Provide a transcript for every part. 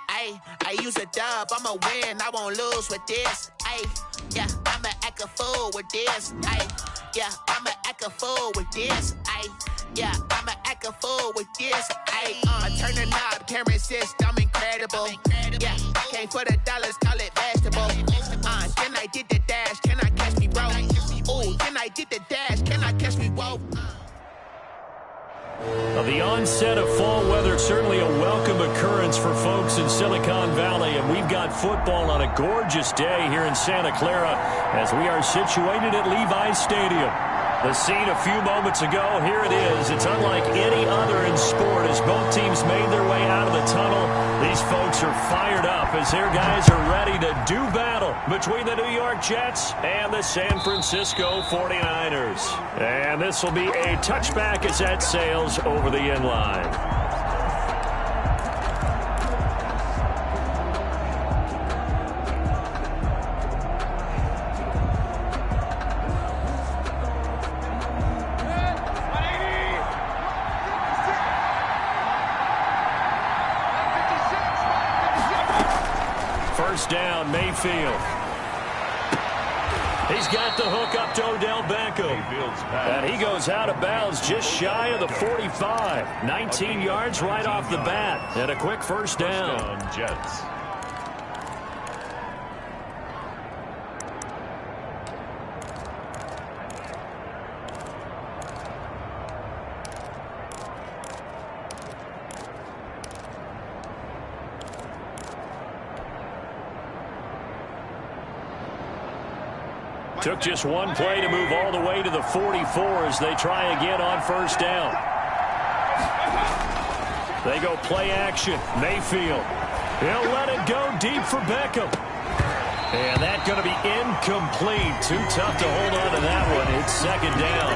I use a dub, I'ma win, I won't lose with this. Yeah, I'ma act a fool with this. Yeah, I'ma act a fool with this. Yeah, I'ma act a fool with this. I turn the knob, camera assist, I'm incredible. Yeah, came for the dollars, call it vegetable. Then I did the dash, can I catch me, bro? Ooh, then I did the dash, can I catch me, whoa? The onset of fall weather, certainly a welcome occurrence for folks in Silicon Valley, and we've got football on a gorgeous day here in Santa Clara as we are situated at Levi's Stadium. The scene a few moments ago, here it is. It's unlike any other in sport as both teams made their way out of the tunnel. These folks are fired up as their guys are ready to do battle between the New York Jets and the San Francisco 49ers. And this will be a touchback as that sails over the end line. First down, Mayfield. He's got the hook up to Odell Beckham. And he goes out of bounds just shy of the 45. 19 yards right off the bat. And a quick first down. Jets. Took just one play to move all the way to the 44 as they try again on first down. They go play action. Mayfield. He'll let it go deep for Beckham. And that's going to be incomplete. Too tough to hold on to that one. It's second down.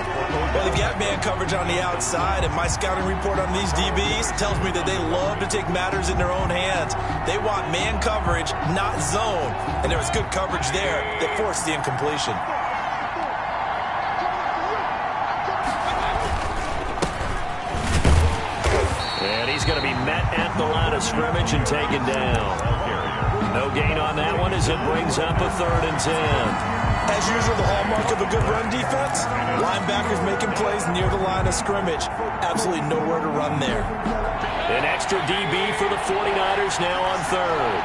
Well, they've got man coverage on the outside, and my scouting report on these DBs tells me that they love to take matters in their own hands. They want man coverage, not zone. And there was good coverage there that forced the incompletion. And he's going to be met at the line of scrimmage and taken down. No gain on that one as it brings up a 3rd and 10. As usual, the hallmark of a good run defense, linebackers making plays near the line of scrimmage. Absolutely nowhere to run there. An extra DB for the 49ers now on 3rd.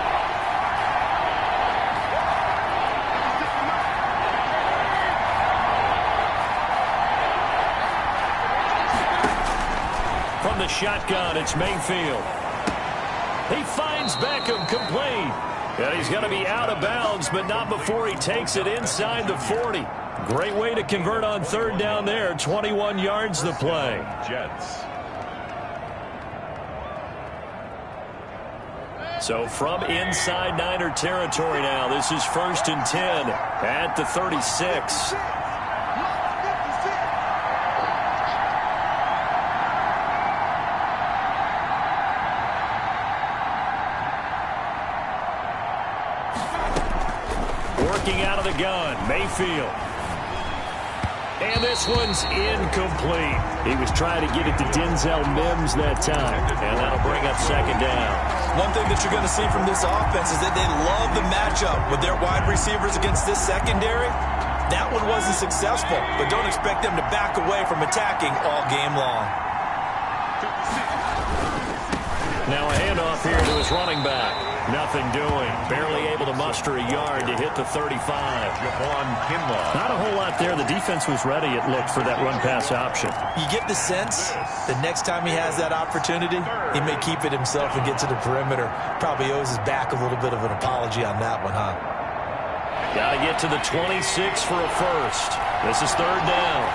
From the shotgun, it's Mayfield. He finds Beckham complete. And he's going to be out of bounds, but not before he takes it inside the 40. Great way to convert on 3rd down there. 21 yards the play. Jets. So from inside Niner territory now, this is 1st and 10 at the 36. Working out of the gun, Mayfield. And this one's incomplete. He was trying to get it to Denzel Mims that time. And that'll bring up second down. One thing that you're going to see from this offense is that they love the matchup with their wide receivers against this secondary. That one wasn't successful, but don't expect them to back away from attacking all game long. Now a handoff here to his running back. Nothing doing. Barely able to muster a yard to hit the 35. Not a whole lot there. The defense was ready, it looked, for that run-pass option. You get the sense the next time he has that opportunity, he may keep it himself and get to the perimeter. Probably owes his back a little bit of an apology on that one, huh? Got to get to the 26 for a first. This is 3rd down.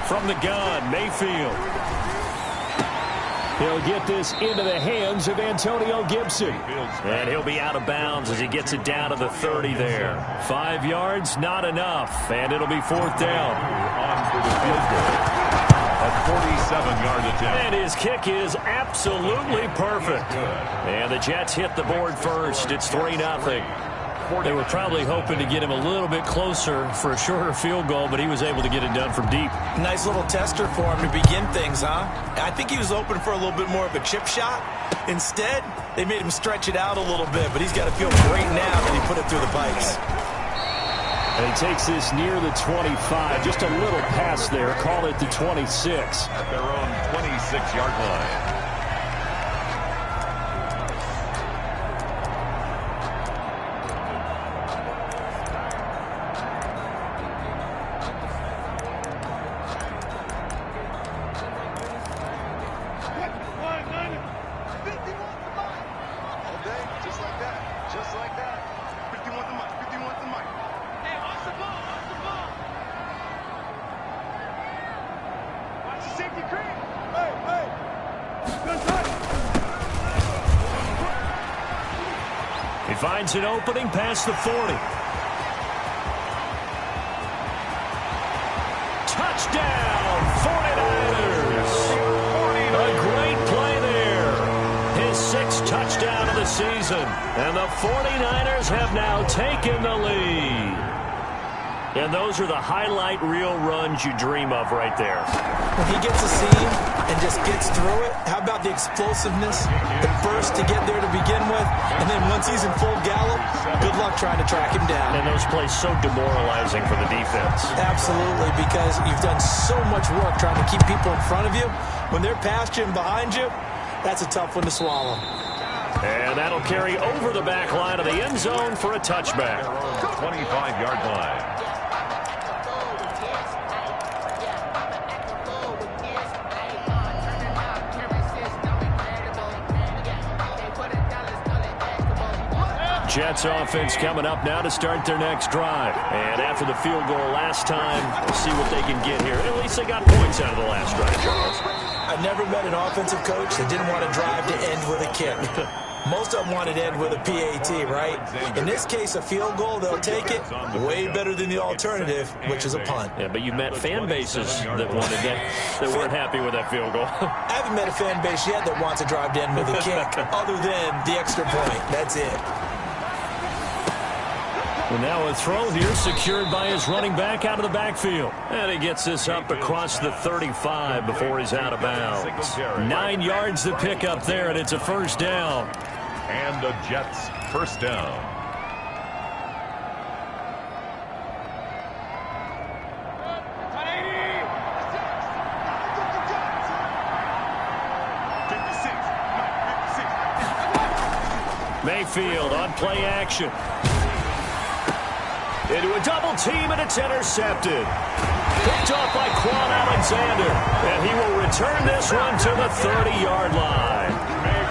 From the gun, Mayfield. He'll get this into the hands of Antonio Gibson. And he'll be out of bounds as he gets it down to the 30 there. 5 yards, not enough. And it'll be 4th down. On for the field goal. A 47-yard attempt. And his kick is absolutely perfect. And the Jets hit the board first. It's 3-0. They were probably hoping to get him a little bit closer for a shorter field goal, but he was able to get it done from deep. Nice little tester for him to begin things, huh? I think he was open for a little bit more of a chip shot. Instead, they made him stretch it out a little bit, but he's got to feel great now that he put it through the pipes. And he takes this near the 25. Just a little pass there. Call it the 26. At their own 26-yard line. He finds an opening past the 40. Touchdown, 49ers. A great play there. His sixth touchdown of the season. And the 49ers have now taken the lead. And those are the highlight reel runs you dream of right there. When he gets a seam and just gets through it, how about the explosiveness, the burst to get there to begin with, and then once he's in full gallop, good luck trying to track him down. And those plays so demoralizing for the defense. Absolutely, because you've done so much work trying to keep people in front of you. When they're past you and behind you, that's a tough one to swallow. And that'll carry over the back line of the end zone for a touchback. 25-yard line. Jets offense coming up now to start their next drive. And after the field goal last time, we'll see what they can get here. At least they got points out of the last drive, Charles. I never met an offensive coach that didn't want to drive to end with a kick. Most of them wanted to end with a PAT, right? In this case, a field goal, they'll take it. Way better than the alternative, which is a punt. Yeah, but you've met fan bases that wanted that weren't happy with that field goal. I haven't met a fan base yet that wants to drive to end with a kick, other than the extra point. That's it. And now a throw here secured by his running back out of the backfield. And he gets this up across the 35 before he's out of bounds. 9 yards to pick up there, and it's a first down. And the Jets first down. Mayfield on play action. Into a double team, and it's intercepted. Picked off by Quan Alexander. And he will return this one to the 30-yard line.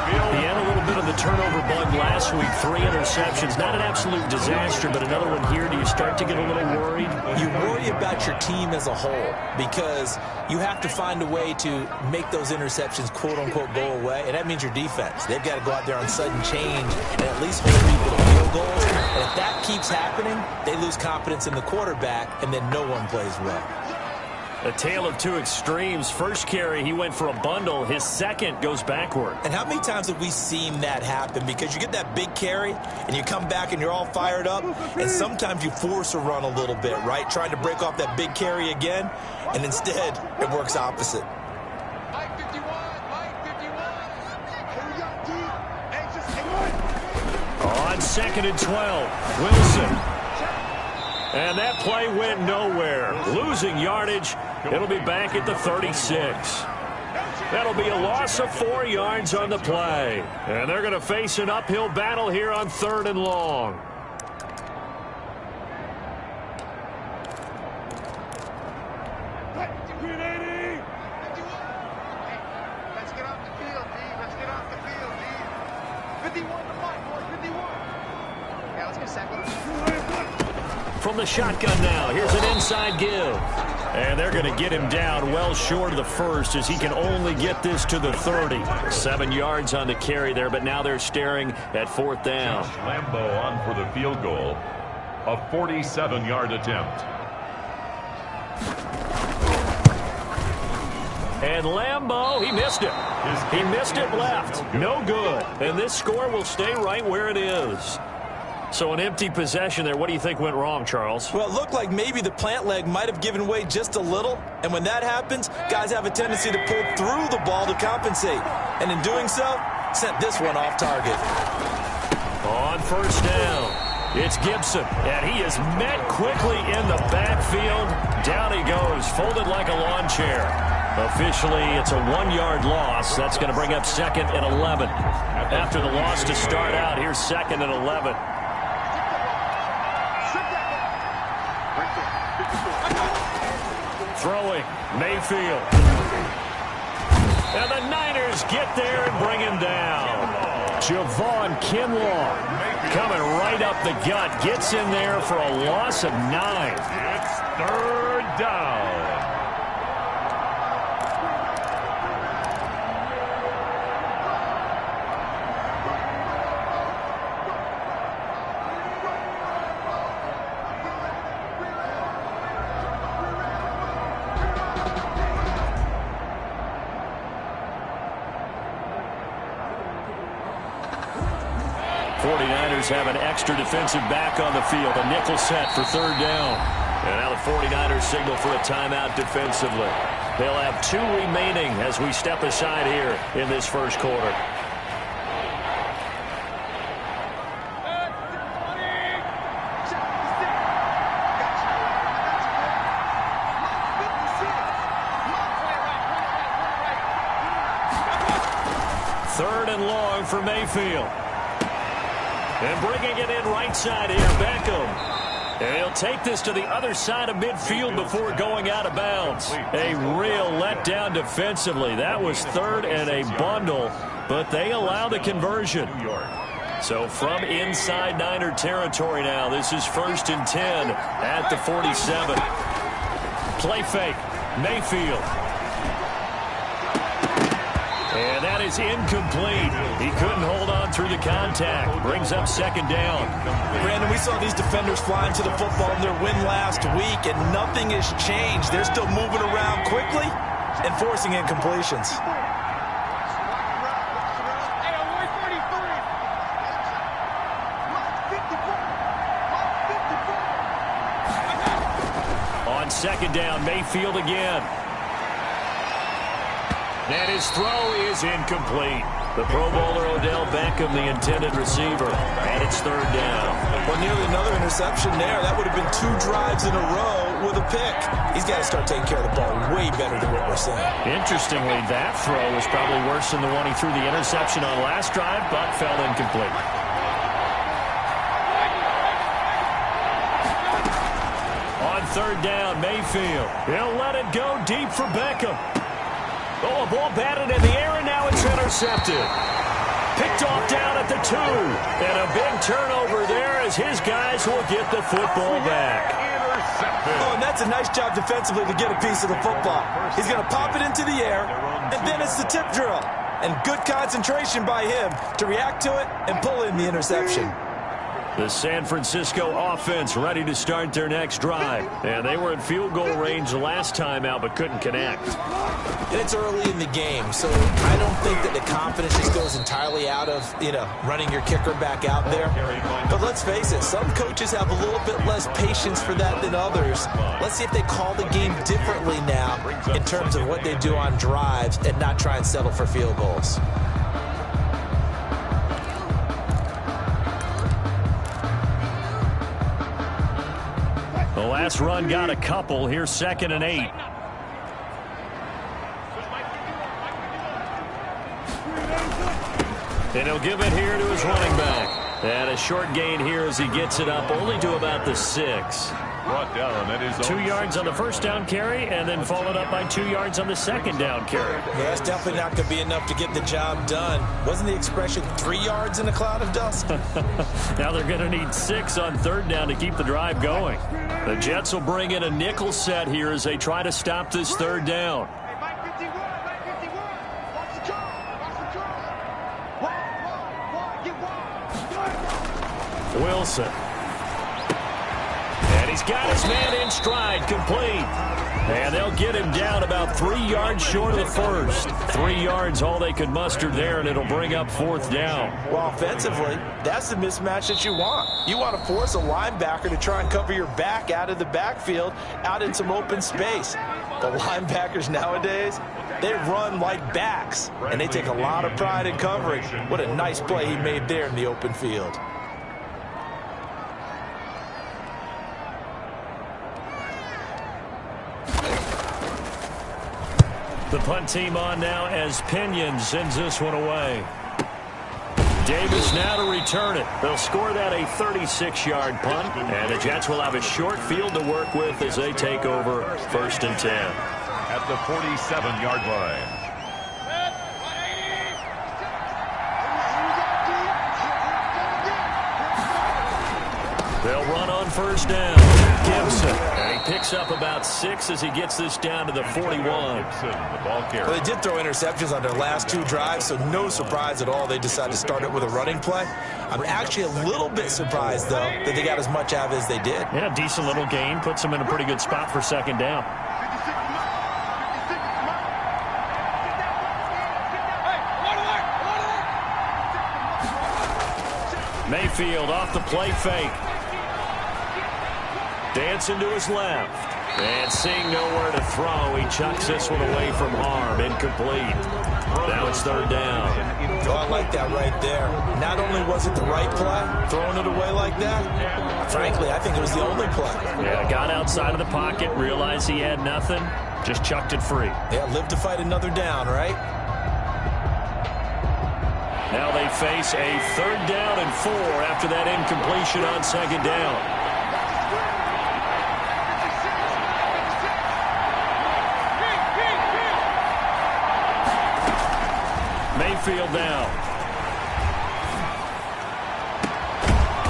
He had a little bit of the turnover bug last week. 3 interceptions. Not an absolute disaster, but another one here. Do you start to get a little worried? You worry about your team as a whole because you have to find a way to make those interceptions, quote-unquote, go away. And that means your defense. They've got to go out there on sudden change and at least hold people to field goals. And if that keeps happening, they lose confidence in the quarterback, and then no one plays well. A tale of two extremes. First carry, he went for a bundle. His second goes backward. And how many times have we seen that happen? Because you get that big carry, and you come back and you're all fired up, and sometimes you force a run a little bit, right? Trying to break off that big carry again, and instead it works opposite. On 2nd and 12, Wilson. And that play went nowhere. Losing yardage. It'll be back at the 36. That'll be a loss of 4 yards on the play. And they're going to face an uphill battle here on 3rd and long. Let's get off the field, D. Let's get off the field, D. 51 to 5, 51. Yeah, let's get second. From the shotgun now, here's an inside give. And they're going to get him down well short of the first as he can only get this to the 30. 7 yards on the carry there, but now they're staring at 4th down. Lambeau on for the field goal. A 47-yard attempt. And Lambeau, he missed it. He missed it left. No good. And this score will stay right where it is. So an empty possession there. What do you think went wrong, Charles? Well, it looked like maybe the plant leg might have given way just a little. And when that happens, guys have a tendency to pull through the ball to compensate. And in doing so, sent this one off target. On first down, it's Gibson. And he is met quickly in the backfield. Down he goes, folded like a lawn chair. Officially, it's a 1-yard loss. That's going to bring up 2nd and 11. After the loss to start out, here's 2nd and 11. Throwing, Mayfield. And the Niners get there and bring him down. Javon Kinlaw coming right up the gut. Gets in there for a loss of 9. It's 3rd down. Have an extra defensive back on the field. A nickel set for 3rd down. And now the 49ers signal for a timeout defensively. They'll have 2 remaining as we step aside here in this first quarter. Third and long for Mayfield. And bringing it in right side here, Beckham. And he'll take this to the other side of midfield before going out of bounds. A real letdown defensively. That was 3rd and a bundle, but they allow the conversion. So from inside Niner territory now, this is 1st and 10 at the 47. Play fake, Mayfield. And that is incomplete. He couldn't hold on through the contact. Brings up 2nd down. Brandon, we saw these defenders flying to the football in their win last week, and nothing has changed. They're still moving around quickly and forcing incompletions. On 2nd down, Mayfield again. And his throw is incomplete. The Pro Bowler Odell Beckham, the intended receiver, and it's 3rd down. Well, nearly another interception there. That would have been 2 drives in a row with a pick. He's got to start taking care of the ball way better than what we're seeing. Interestingly, that throw was probably worse than the one he threw the interception on last drive, but fell incomplete. On 3rd down, Mayfield. He'll let it go deep for Beckham. Oh, a ball batted in the air, and now it's intercepted. Picked off down at the 2. And a big turnover there as his guys will get the football back. Oh, and that's a nice job defensively to get a piece of the football. He's going to pop it into the air, and then it's the tip drill. And good concentration by him to react to it and pull in the interception. The San Francisco offense ready to start their next drive. And they were in field goal range last time out, but couldn't connect. And it's early in the game, so I don't think that the confidence just goes entirely out of, running your kicker back out there. But let's face it, some coaches have a little bit less patience for that than others. Let's see if they call the game differently now in terms of what they do on drives and not try and settle for field goals. The last run got a couple. Here's 2nd and 8. And he'll give it here to his running back. And a short gain here as he gets it up only to about the 6. Brought down at his 2 yards on the first down carry, and then followed up by 2 yards on the second down carry. Yeah, that's definitely not going to be enough to get the job done. Wasn't the expression 3 yards in a cloud of dust? Now they're going to need 6 on 3rd down to keep the drive going. The Jets will bring in a nickel set here as they try to stop this 3rd down. Wilson. And He's got his man in stride, complete. And they'll get him down about 3 yards short of the first. 3 yards, all they could muster there, and it'll bring up 4th down. Well, offensively, that's the mismatch that you want. You want to force a linebacker to try and cover your back out of the backfield, out in some open space. The linebackers nowadays, they run like backs, and they take a lot of pride in covering. What a nice play he made there in the open field. The punt team on now as Pinion sends this one away. Davis now to return it. They'll score that a 36-yard punt, and the Jets will have a short field to work with as they take over 1st and 10. At the 47-yard line. They'll run on 1st down. Gibson. And he picks up about 6 as he gets this down to the 41. Gibson, the ball carrier. Well, they did throw interceptions on their last 2 drives, so no surprise at all they decided to start it with a running play. I'm actually a little bit surprised, though, that they got as much out of it as they did. Yeah, decent little gain. Puts them in a pretty good spot for 2nd down. Mayfield off the play fake. Dancing to his left. And seeing nowhere to throw, he chucks this one away from harm. Incomplete. Now it's 3rd down. Oh, I like that right there. Not only was it the right play, throwing it away like that, frankly, I think it was the only play. Yeah, got outside of the pocket, realized he had nothing, just chucked it free. Yeah, live to fight another down, right? Now they face a 3rd down and 4 after that incompletion on 2nd down. Mayfield now.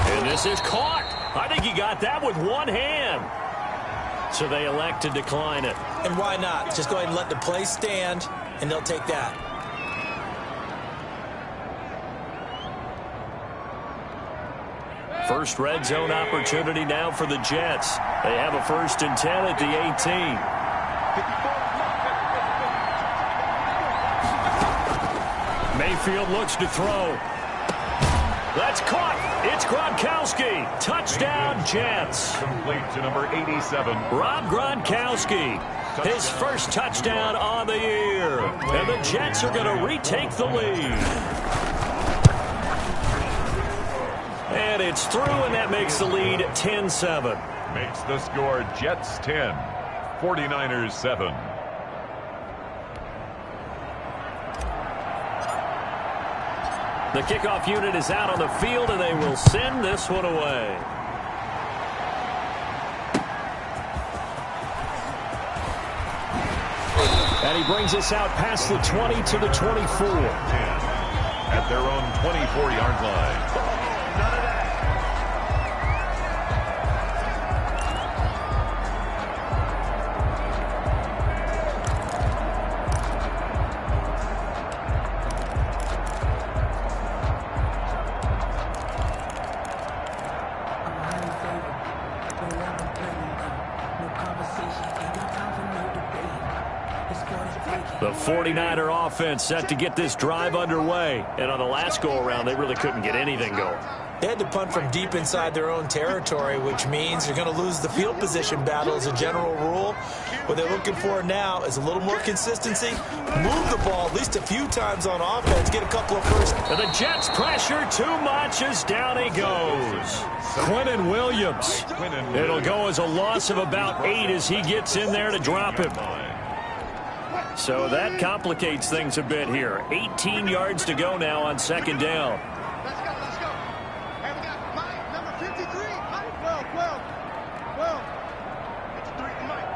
And this is caught. I think he got that with one hand. So they elect to decline it. And why not? Just go ahead and let the play stand, and they'll take that. First red zone opportunity now for the Jets. They have a 1st and 10 at the 18. Mayfield looks to throw. That's caught. It's Gronkowski. Touchdown, Jets. Complete to number 87. Rob Gronkowski. His first touchdown on the year. And the Jets are going to retake the lead. And it's through, and that makes the lead 10-7. Makes the score Jets 10, 49ers 7. The kickoff unit is out on the field, and they will send this one away. And he brings us out past the 20 to the 24. 10 at their own 24-yard line. The 49er offense set to get this drive underway. And on the last go-around, they really couldn't get anything going. They had to punt from deep inside their own territory, which means they're going to lose the field position battle as a general rule. What they're looking for now is a little more consistency. Move the ball at least a few times on offense. Get a couple of first. And the Jets pressure too much as down he goes. Quinnen Williams. It'll go as a loss of about 8 as he gets in there to drop him. So that complicates things a bit here. 18 yards to go now on 2nd down. Let's go, let's go. And we got Mike, number 53. Mike, 53, Mike.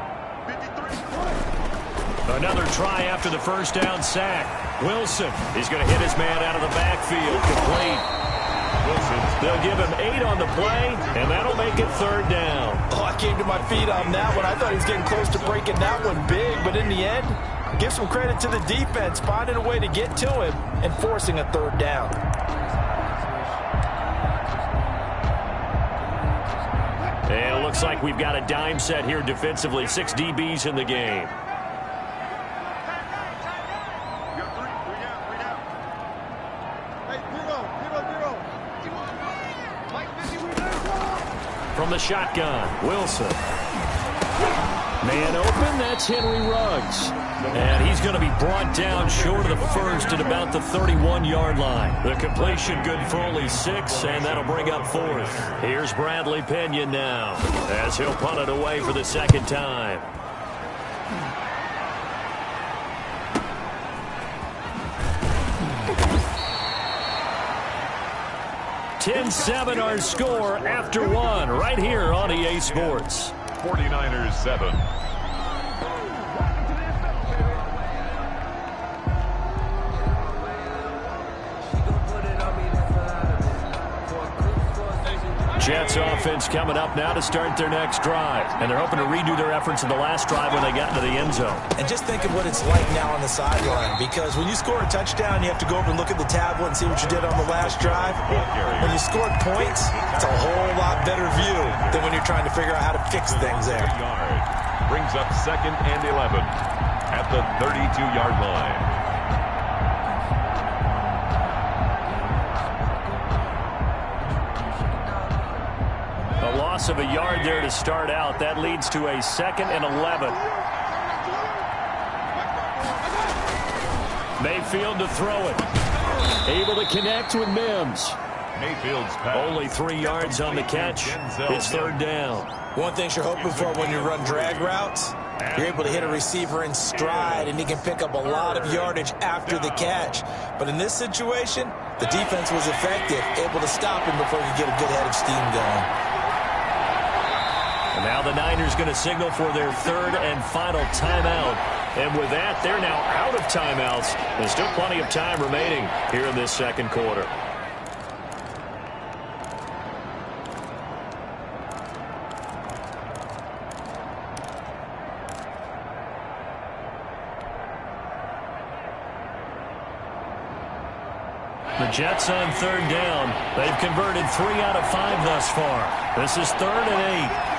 Another try after the first down sack. Wilson, he's going to hit his man out of the backfield. Complete. They'll give him 8 on the play, and that'll make it 3rd down. Oh, I came to my feet on that one. I thought he was getting close to breaking that one big, but in the end, give some credit to the defense, finding a way to get to him and forcing a 3rd down. And it looks Looks like we've got a dime set here defensively. 6 DBs in the game. From the shotgun, Wilson. Man open, that's Henry Ruggs. And he's going to be brought down short of the first at about the 31-yard line. The completion good for only 6, and that'll bring up 4th. Here's Bradley Pinion now, as he'll punt it away for the second time. 10-7 our score after 1 right here on EA Sports. 49ers 7. Jets offense coming up now to start their next drive. And they're hoping to redo their efforts in the last drive when they got into the end zone. And just think of what it's like now on the sideline, because when you score a touchdown, you have to go over and look at the tablet and see what you did on the last drive. When you scored points, it's a whole lot better view than when you're trying to figure out how to fix things there. Brings up 2nd and 11 at the 32-yard line. A loss of a yard there to start out. That leads to a 2nd and 11. Mayfield to throw it. Able to connect with Mims. Mayfield's pass. Only 3 yards on the catch. It's 3rd down. One thing you're hoping for when you run drag routes, you're able to hit a receiver in stride, and he can pick up a lot of yardage after the catch. But in this situation, the defense was effective, able to stop him before he could get a good head of steam going. And now the Niners going to signal for their 3rd and final timeout. And with that, they're now out of timeouts. There's still plenty of time remaining here in this second quarter. The Jets on 3rd down. They've converted 3 out of 5 thus far. This is 3rd and 8.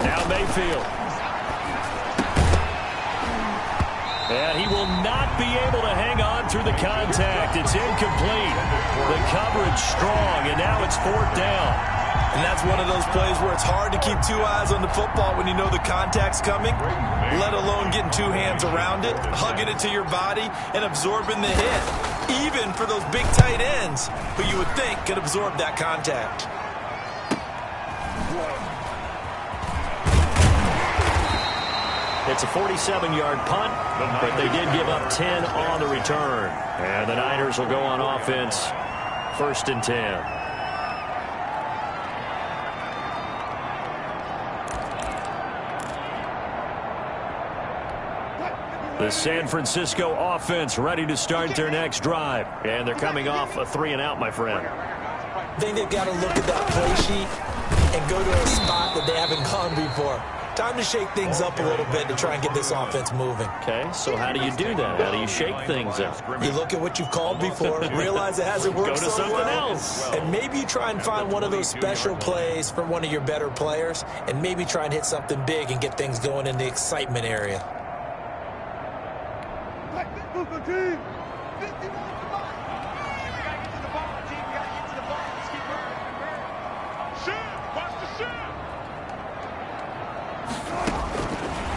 Now Mayfield. And he will not be able to hang on through the contact. It's incomplete. The coverage strong, and now it's 4th down. And that's one of those plays where it's hard to keep 2 eyes on the football when you know the contact's coming, let alone getting 2 hands around it, hugging it to your body, and absorbing the hit, even for those big tight ends who you would think could absorb that contact. It's a 47-yard punt, but they did give up 10 on the return. And the Niners will go on offense, 1st and 10. The San Francisco offense ready to start their next drive. And they're coming off a 3-and-out, my friend. I think they've got to look at that play sheet and go to a spot that they haven't gone before. Time to shake things up a little bit to try and get this offense moving. Okay, so how do you do that? How do you shake things up? You look at what you've called before, realize it hasn't worked Go to so something well, else. and maybe you try and find one of those special plays from one of your better players, and maybe try and hit something big and get things going in the excitement area.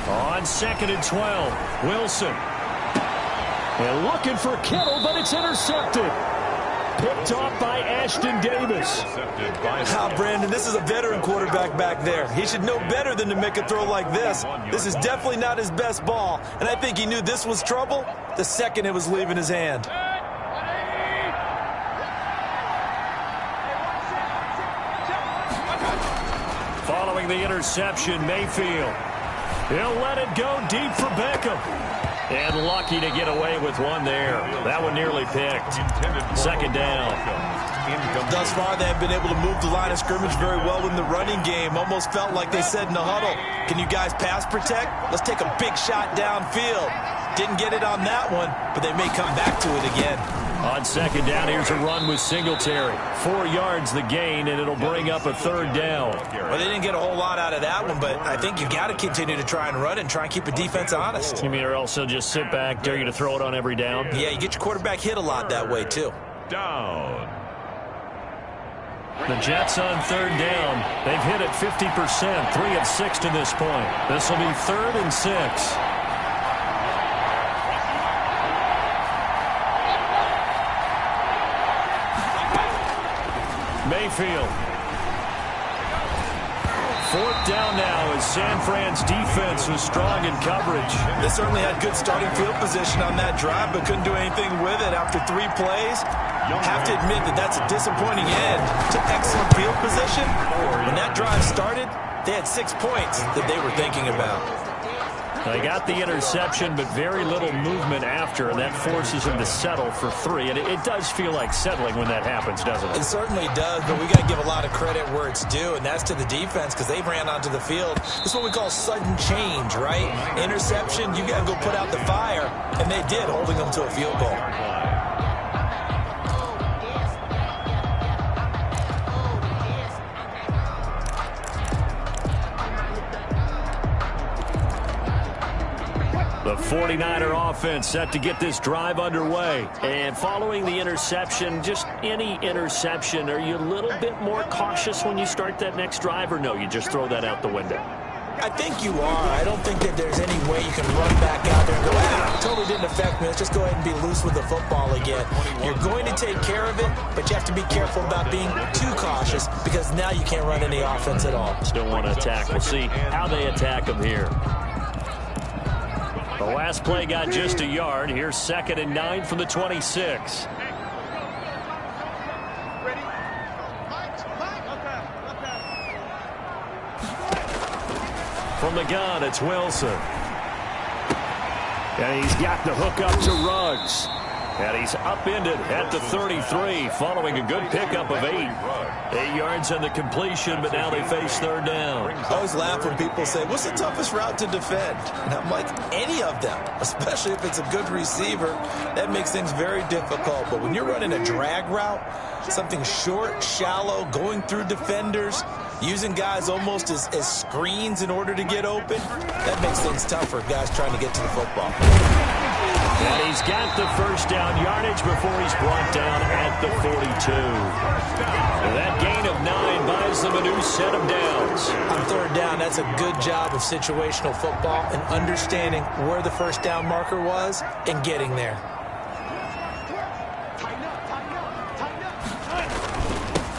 On 2nd and 12, Wilson. And looking for Kittle, but it's intercepted. Picked off by Ashton Davis. Now, Brandon, this is a veteran quarterback back there. He should know better than to make a throw like this. This is definitely not his best ball, and I think he knew this was trouble the second it was leaving his hand. Following the interception, Mayfield. He'll let it go deep for Beckham. And lucky to get away with one there. That one nearly picked. 2nd down. Thus far, they have been able to move the line of scrimmage very well in the running game. Almost felt like they said in the huddle, can you guys pass protect? Let's take a big shot downfield. Didn't get it on that one, but they may come back to it again. On second down, here's a run with Singletary. 4 yards the gain, and it'll bring up a third down. Well, they didn't get a whole lot out of that one, but I think you've got to continue to try and run and try and keep the defense honest. You mean or also just sit back, dare you to throw it on every down? Yeah, you get your quarterback hit a lot that way, too. Down. The Jets on third down. They've hit it 50%, 3 of 6 to this point. This will be 3rd and 6. Mayfield. 4th down now as San Fran's defense was strong in coverage. They certainly had good starting field position on that drive, but couldn't do anything with it after 3 plays. Have to admit that that's a disappointing end to excellent field position. When that drive started, they had 6 points that they were thinking about. They got the interception, but very little movement after, and that forces them to settle for 3. And it does feel like settling when that happens, doesn't it? It certainly does, but we got to give a lot of credit where it's due, and that's to the defense because they ran onto the field. This is what we call sudden change, right? Interception, you got to go put out the fire, and they did, holding them to a field goal. The 49er offense set to get this drive underway. And following the interception, just any interception, are you a little bit more cautious when you start that next drive, or no, you just throw that out the window? I think you are. I don't think that there's any way you can run back out there and go, totally didn't affect me. Let's just go ahead and be loose with the football again. You're going to take care of it, but you have to be careful about being too cautious because now you can't run any offense at all. Still want to attack. We'll see how they attack them here. The last play got just a yard. Here's 2nd and 9 from the 26. From the gun, it's Wilson. And he's got the hook up to Ruggs. And he's upended at the 33 following a good pickup of 8. 8 yards on the completion, but now they face third down. I always laugh when people say, what's the toughest route to defend? And I'm like, any of them, especially if it's a good receiver. That makes things very difficult. But when you're running a drag route, something short, shallow, going through defenders, using guys almost as screens in order to get open, that makes things tough for guys trying to get to the football. And he's got the first down yardage before he's brought down at the 42. And that gain of 9 buys them a new set of downs. On third down, that's a good job of situational football and understanding where the first down marker was and getting there.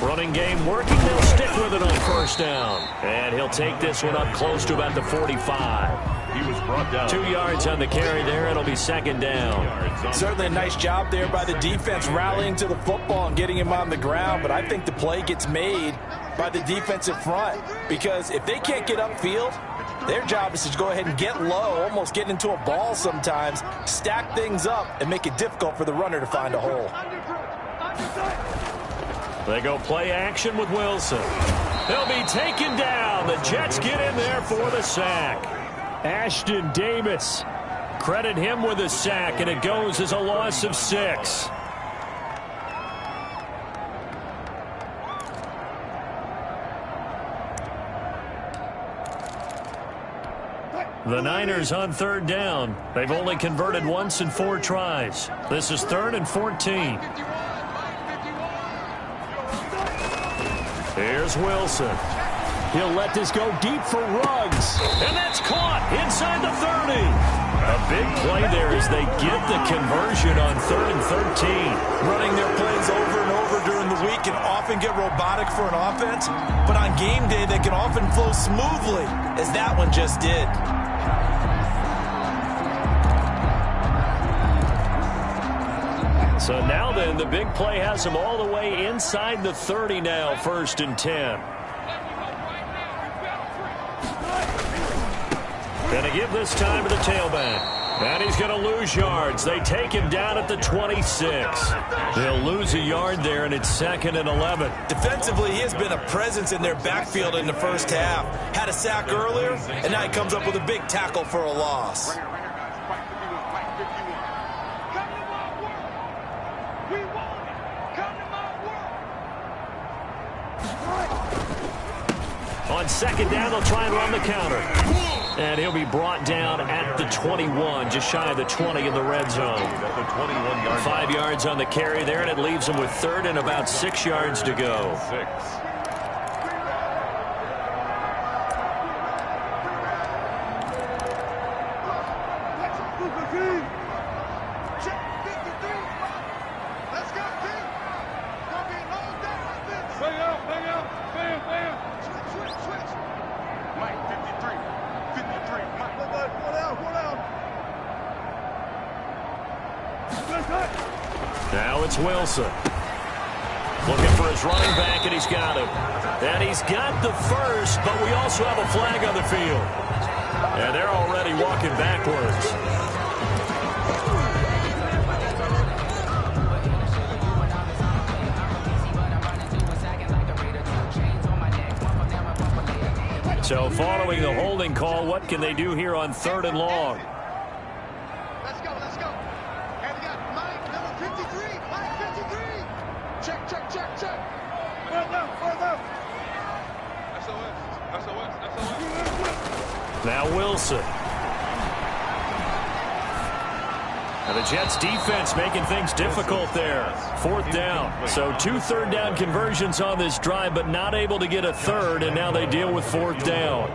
Running game working. They'll stick with it on first down. And he'll take this one up close to about the 45. He was brought down. 2 yards on the carry there. It'll be 2nd down. Certainly a nice job there by the defense rallying to the football and getting him on the ground. But I think the play gets made by the defensive front because if they can't get upfield, their job is to go ahead and get low, almost get into a ball sometimes, stack things up, and make it difficult for the runner to find a hole. They go play action with Wilson. He'll be taken down. The Jets get in there for the sack. Ashton Davis, credit him with a sack, and it goes as a loss of 6. The Niners on third down. They've only converted once in 4 tries. This is 3rd and 14. Here's Wilson. He'll let this go deep for Ruggs. And that's caught inside the 30. A big play there as they get the conversion on 3rd and 13. Running their plays over and over during the week can often get robotic for an offense, but on game day they can often flow smoothly, as that one just did. So now then, the big play has them all the way inside the 30 now, 1st and 10. Going to give this time to the tailback. And he's going to lose yards. They take him down at the 26. They'll lose a yard there, and it's 2nd and 11. Defensively, he has been a presence in their backfield in the first half. Had a sack earlier, and now he comes up with a big tackle for a loss. We want it. Come to my world. On second down, they'll try and run the counter. And he'll be brought down at the 21, just shy of the 20 in the red zone. 5 yards on the carry there, and it leaves them with third and about 6 yards to go. 6. Now it's Wilson. Looking for his running back, and he's got him. And he's got the first, but we also have a flag on the field. And they're already walking backwards. So following the holding call, what can they do here on 3rd and long? Let's go, let's go. And we got Mike, number 53. Mike 53. Check, check, check, check. Far left, far left. SOS, SOS, SOS. Now Wilson. And the Jets defense making things difficult there. 4th down. So 2 third-down conversions on this drive, but not able to get a third, and now they deal with 4th down.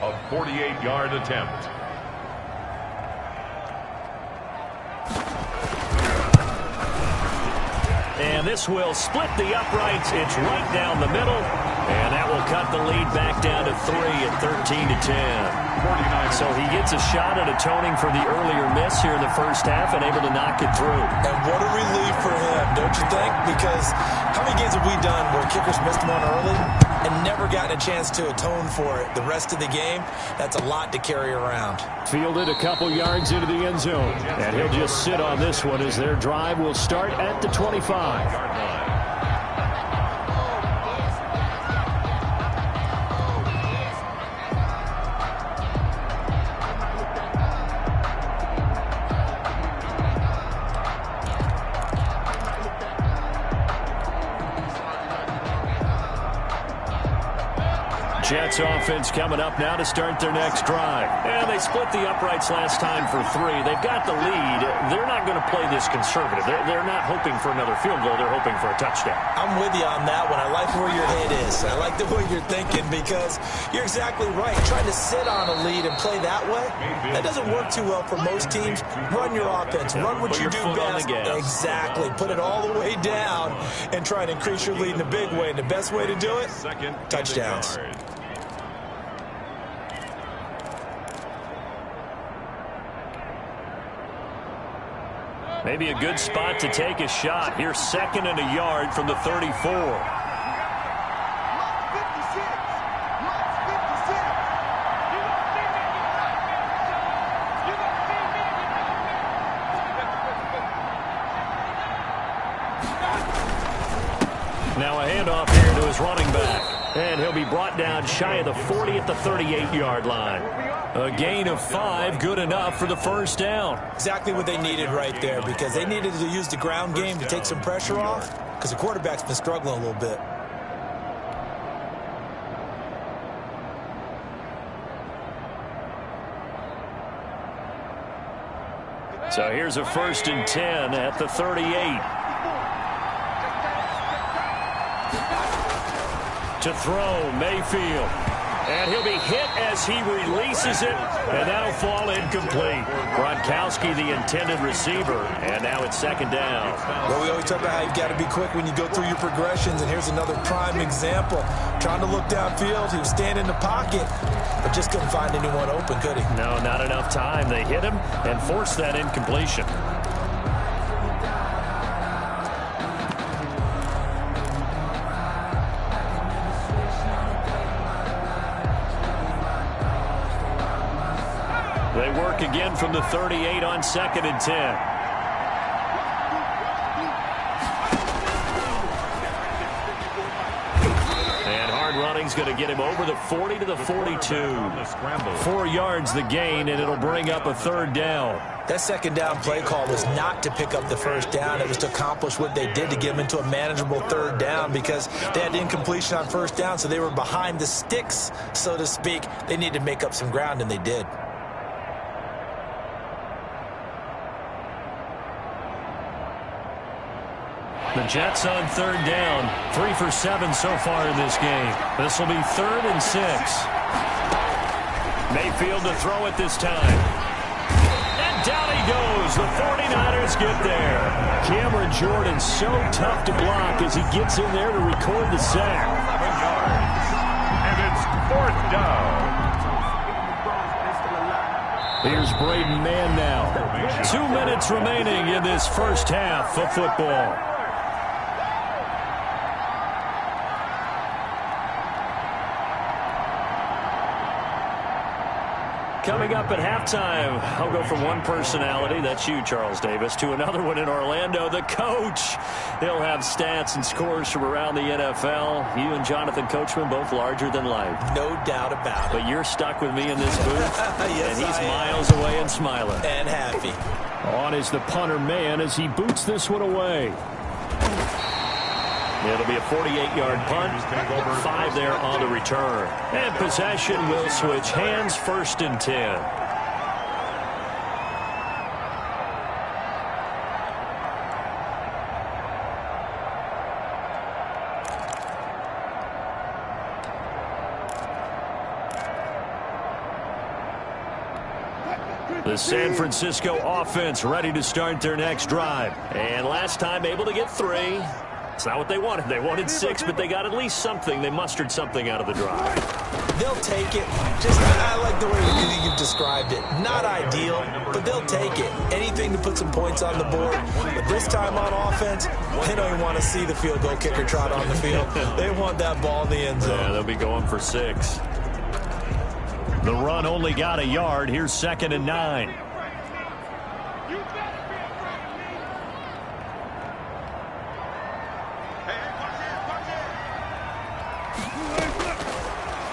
A 48-yard attempt. And this will split the uprights. It's right down the middle. And that will cut the lead back down to 3 at 13-10. So he gets a shot at atoning for the earlier miss here in the first half and able to knock it through. And what a relief for him, don't you think? Because how many games have we done where kickers missed one early and never gotten a chance to atone for it the rest of the game? That's a lot to carry around. Fielded a couple yards into the end zone. And he'll just sit on this one as their drive will start at the 25. Jets offense coming up now to start their next drive. And they split the uprights last time for 3. They've got the lead. They're not going to play this conservative. They're not hoping for another field goal. They're hoping for a touchdown. I'm with you on that one. I like where your head is. I like the way you're thinking because you're exactly right. Trying to sit on a lead and play that way, that doesn't work too well for most teams. Run your offense. Run what you do best. Exactly. Put it all the way down and try to increase your lead in a big way. And the best way to do it, touchdowns. Maybe a good spot to take a shot. Here's 2nd and a yard from the 34. Now a handoff here to his running back. And he'll be brought down shy of the 40 at the 38-yard line. A gain of 5, good enough for the first down. Exactly what they needed right there because they needed to use the ground game to take some pressure off because the quarterback's been struggling a little bit. So here's a 1st and 10 at the 38. To throw, Mayfield. And he'll be hit as he releases it, and that'll fall incomplete. Gronkowski, the intended receiver, and now it's 2nd down. Well, we always talk about how you've got to be quick when you go through your progressions, and here's another prime example. Trying to look downfield, he was standing in the pocket, but just couldn't find anyone open, could he? No, not enough time. They hit him and forced that incompletion. They work again from the 38 on 2nd and 10. And hard running Scrambling's going to get him over the 40 to the 42. 4 yards the gain, and it'll bring up a third down. That second down play call was not to pick up the first down. It was to accomplish what they did to get them into a manageable third down because they had incompletion on first down, so they were behind the sticks, so to speak. They needed to make up some ground, and they did. The Jets on third down. 3 for 7 so far in this game. This will be 3rd and 6. Mayfield to throw it this time. And down he goes. The 49ers get there. Cameron Jordan so tough to block as he gets in there to record the sack. 11 yards. And it's 4th down. Here's Braden Mann now. 2 minutes remaining in this first half of football. Coming up at halftime, I'll go from one personality, that's you, Charles Davis, to another one in Orlando, the coach. He'll have stats and scores from around the NFL. You and Jonathan Coachman, both larger than life. No doubt about it. But you're stuck with me in this booth, yes, and he's miles away and smiling. And happy. On is the punter, man, as he boots this one away. It'll be a 48-yard punt, 5 there on the return. And possession will switch hands, 1st and 10. The San Francisco offense ready to start their next drive. And last time able to get 3. It's not what they wanted. They wanted 6, but they got at least something. They mustered something out of the drive. They'll take it. I like the way you've described it. Not ideal, but they'll take it. Anything to put some points on the board. But this time on offense, they don't even want to see the field goal kicker trot on the field. They want that ball in the end zone. Yeah, they'll be going for 6. The run only got a yard. Here's 2nd and 9.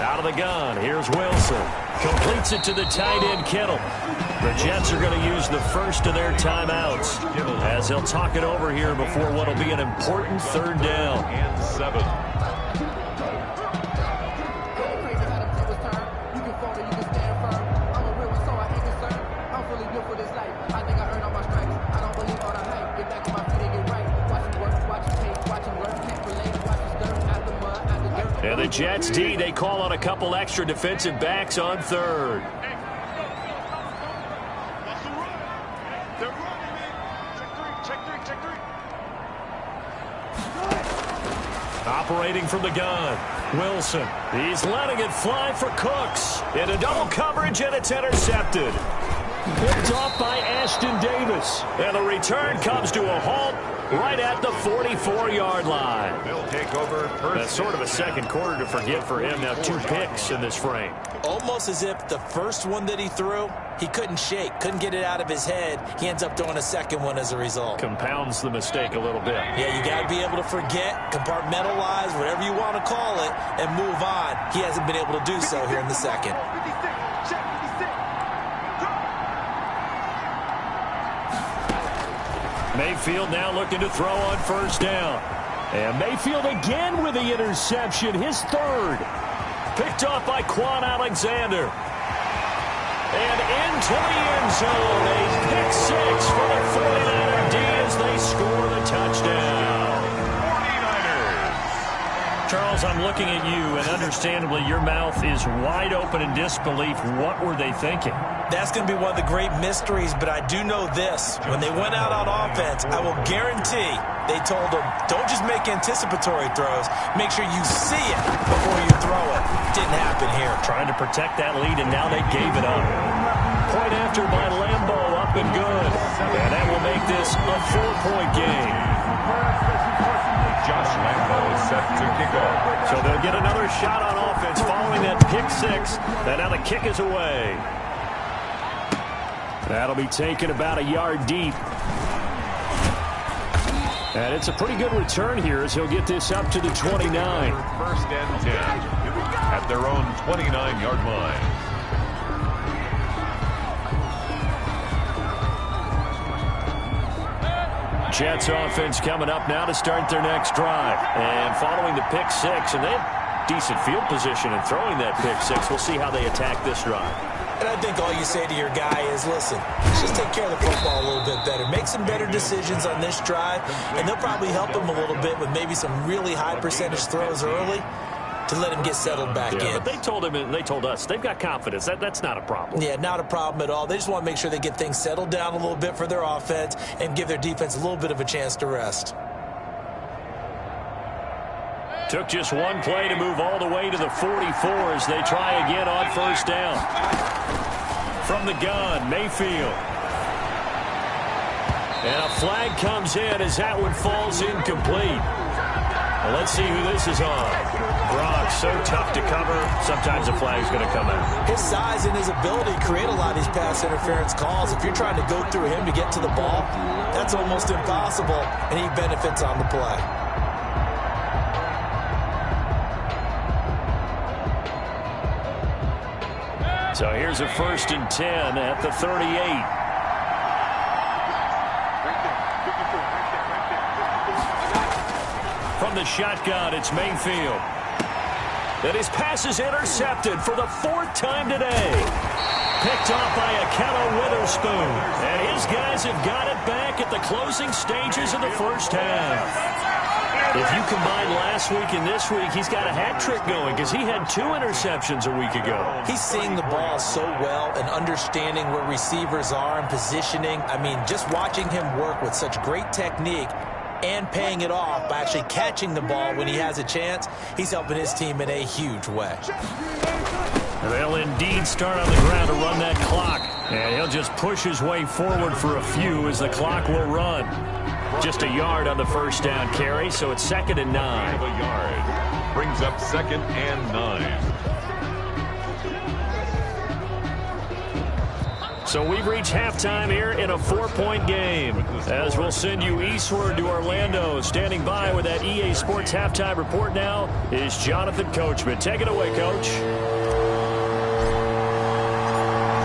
Out of the gun, here's Wilson. Completes it to the tight end, Kittle. The Jets are going to use the first of their timeouts as they'll talk it over here before what will be an important 3rd down. And 7. And the Jets D, they call on a couple extra defensive backs on 3rd. Operating from the gun, Wilson. He's letting it fly for Cooks. In a double coverage, and it's intercepted. Picked off by Ashton Davis. And the return comes to a halt right at the 44-yard line. They'll take over. That's sort of a second quarter to forget for him. Now 2 picks in this frame. Almost as if the first one that he threw, he couldn't shake, couldn't get it out of his head. He ends up throwing a second one as a result. Compounds the mistake a little bit. Yeah, you got to be able to forget, compartmentalize, whatever you want to call it, and move on. He hasn't been able to do so here in the second. Mayfield now looking to throw on 1st down. And Mayfield again with the interception, his 3rd. Picked off by Quan Alexander. And into the end zone, a pick 6 for the 49er D as they score the touchdown. 49ers. Charles, I'm looking at you, and understandably your mouth is wide open in disbelief. What were they thinking? That's going to be one of the great mysteries, but I do know this. When they went out on offense, I will guarantee they told them, don't just make anticipatory throws. Make sure you see it before you throw it. Didn't happen here. Trying to protect that lead, and now they gave it up. Point after by Lambo, up and good. And that will make this a 4-point game. Josh Lambo is set to kick off. So they'll get another shot on offense following that pick 6. And now the kick is away. That'll be taken about a yard deep. And it's a pretty good return here as he'll get this up to the 29. First and 10 at their own 29-yard line. Jets offense coming up now to start their next drive. And following the pick six, and they have decent field position in throwing that pick six. We'll see how they attack this drive. And I think all you say to your guy is, listen, let's just take care of the football a little bit better. Make some better decisions on this drive, and they'll probably help him a little bit with maybe some really high percentage throws early to let him get settled back in. But they told him and they told us they've got confidence. That's not a problem. Yeah, not a problem at all. They just want to make sure they get things settled down a little bit for their offense and give their defense a little bit of a chance to rest. Took just one play to move all the way to the 44 as they try again on first down. From the gun, Mayfield. And a flag comes in as that one falls incomplete. Well, let's see who this is on. Brock, so tough to cover. Sometimes a flag's going to come out. His size and his ability create a lot of these pass interference calls. If you're trying to go through him to get to the ball, that's almost impossible, and he benefits on the play. So here's a 1st and 10 at the 38. From the shotgun, it's Mayfield. And his pass is intercepted for the 4th time today. Picked off by Akello Witherspoon. And his guys have got it back at the closing stages of the first half. If you combine last week and this week, he's got a hat trick going because he had 2 interceptions a week ago. He's seeing the ball so well and understanding where receivers are and positioning. I mean, just watching him work with such great technique and paying it off by actually catching the ball when he has a chance, he's helping his team in a huge way. They'll indeed start on the ground to run that clock. And he'll just push his way forward for a few as the clock will run. Just a yard on the first down carry, so it's 2nd and 9. A yard. Brings up 2nd and 9. So we've reached halftime here in a 4-point game. As we'll send you eastward to Orlando. Standing by with that EA Sports halftime report now is Jonathan Coachman. Take it away, Coach.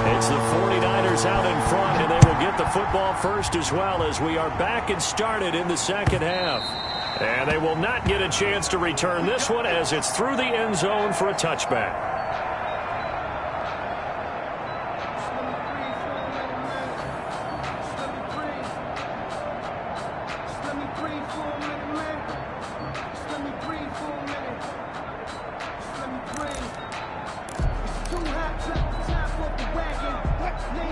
It's the 49ers out in front, and they will get the football first as well as we are back and started in the second half. And they will not get a chance to return this one as it's through the end zone for a touchback.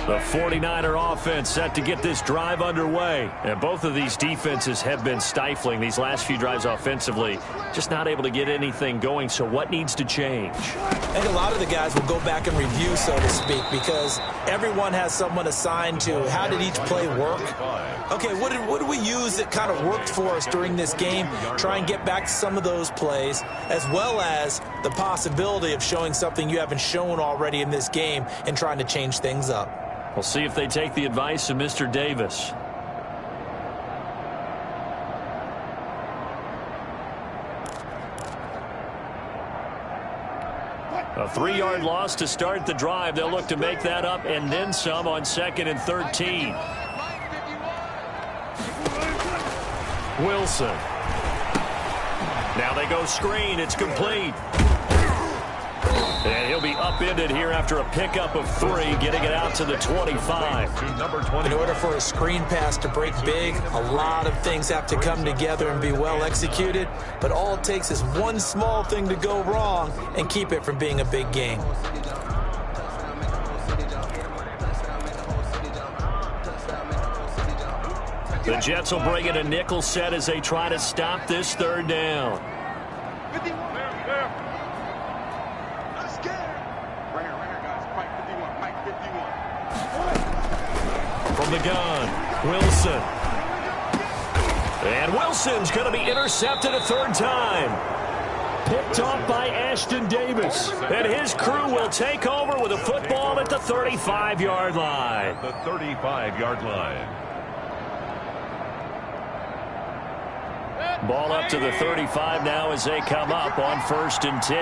The 49er offense set to get this drive underway. And both of these defenses have been stifling these last few drives offensively. Just not able to get anything going. So what needs to change? I think a lot of the guys will go back and review, so to speak, because everyone has someone assigned to how did each play work. Okay, what did we use that kind of worked for us during this game? Try and get back to some of those plays, as well as the possibility of showing something you haven't shown already in this game and trying to change things up. We'll see if they take the advice of Mr. Davis. A 3-yard loss to start the drive. They'll look to make that up and then some on 2nd and 13. Wilson. Now they go screen. It's complete. And he'll be upended here after a pickup of 3, getting it out to the 25. In order for a screen pass to break big, a lot of things have to come together and be well executed. But all it takes is one small thing to go wrong and keep it from being a big game. The Jets will bring in a nickel set as they try to stop this 3rd down. From the gun, Wilson. And Wilson's going to be intercepted a 3rd time. Picked off by Ashton Davis. And his crew will take over with a football at the 35-yard line. The 35-yard line. Ball up to the 35 now as they come up on 1st and 10.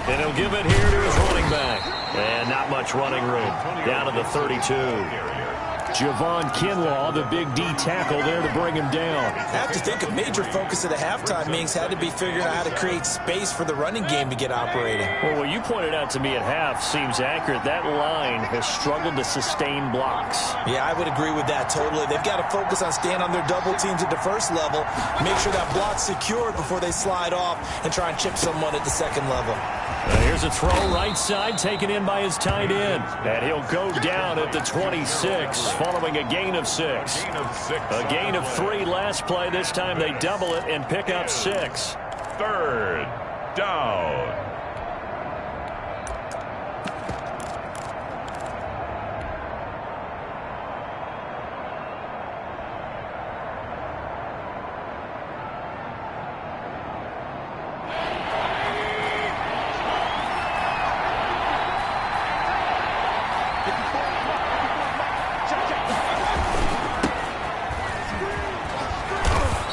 And he'll give it here to his running back. And not much running room. Down to the 32. Javon Kinlaw, the big D tackle there to bring him down. I have to think a major focus at the halftime meetings had to be figuring out how to create space for the running game to get operating. Well, what you pointed out to me at half seems accurate. That line has struggled to sustain blocks. Yeah, I would agree with that totally. They've got to focus on staying on their double teams at the first level, make sure that block's secured before they slide off and try and chip someone at the second level. Here's a throw right side taken in by his tight end. And he'll go down at the 26 following a gain of 6. A gain of 3 last play. This time they double it and pick up 6. 3rd down.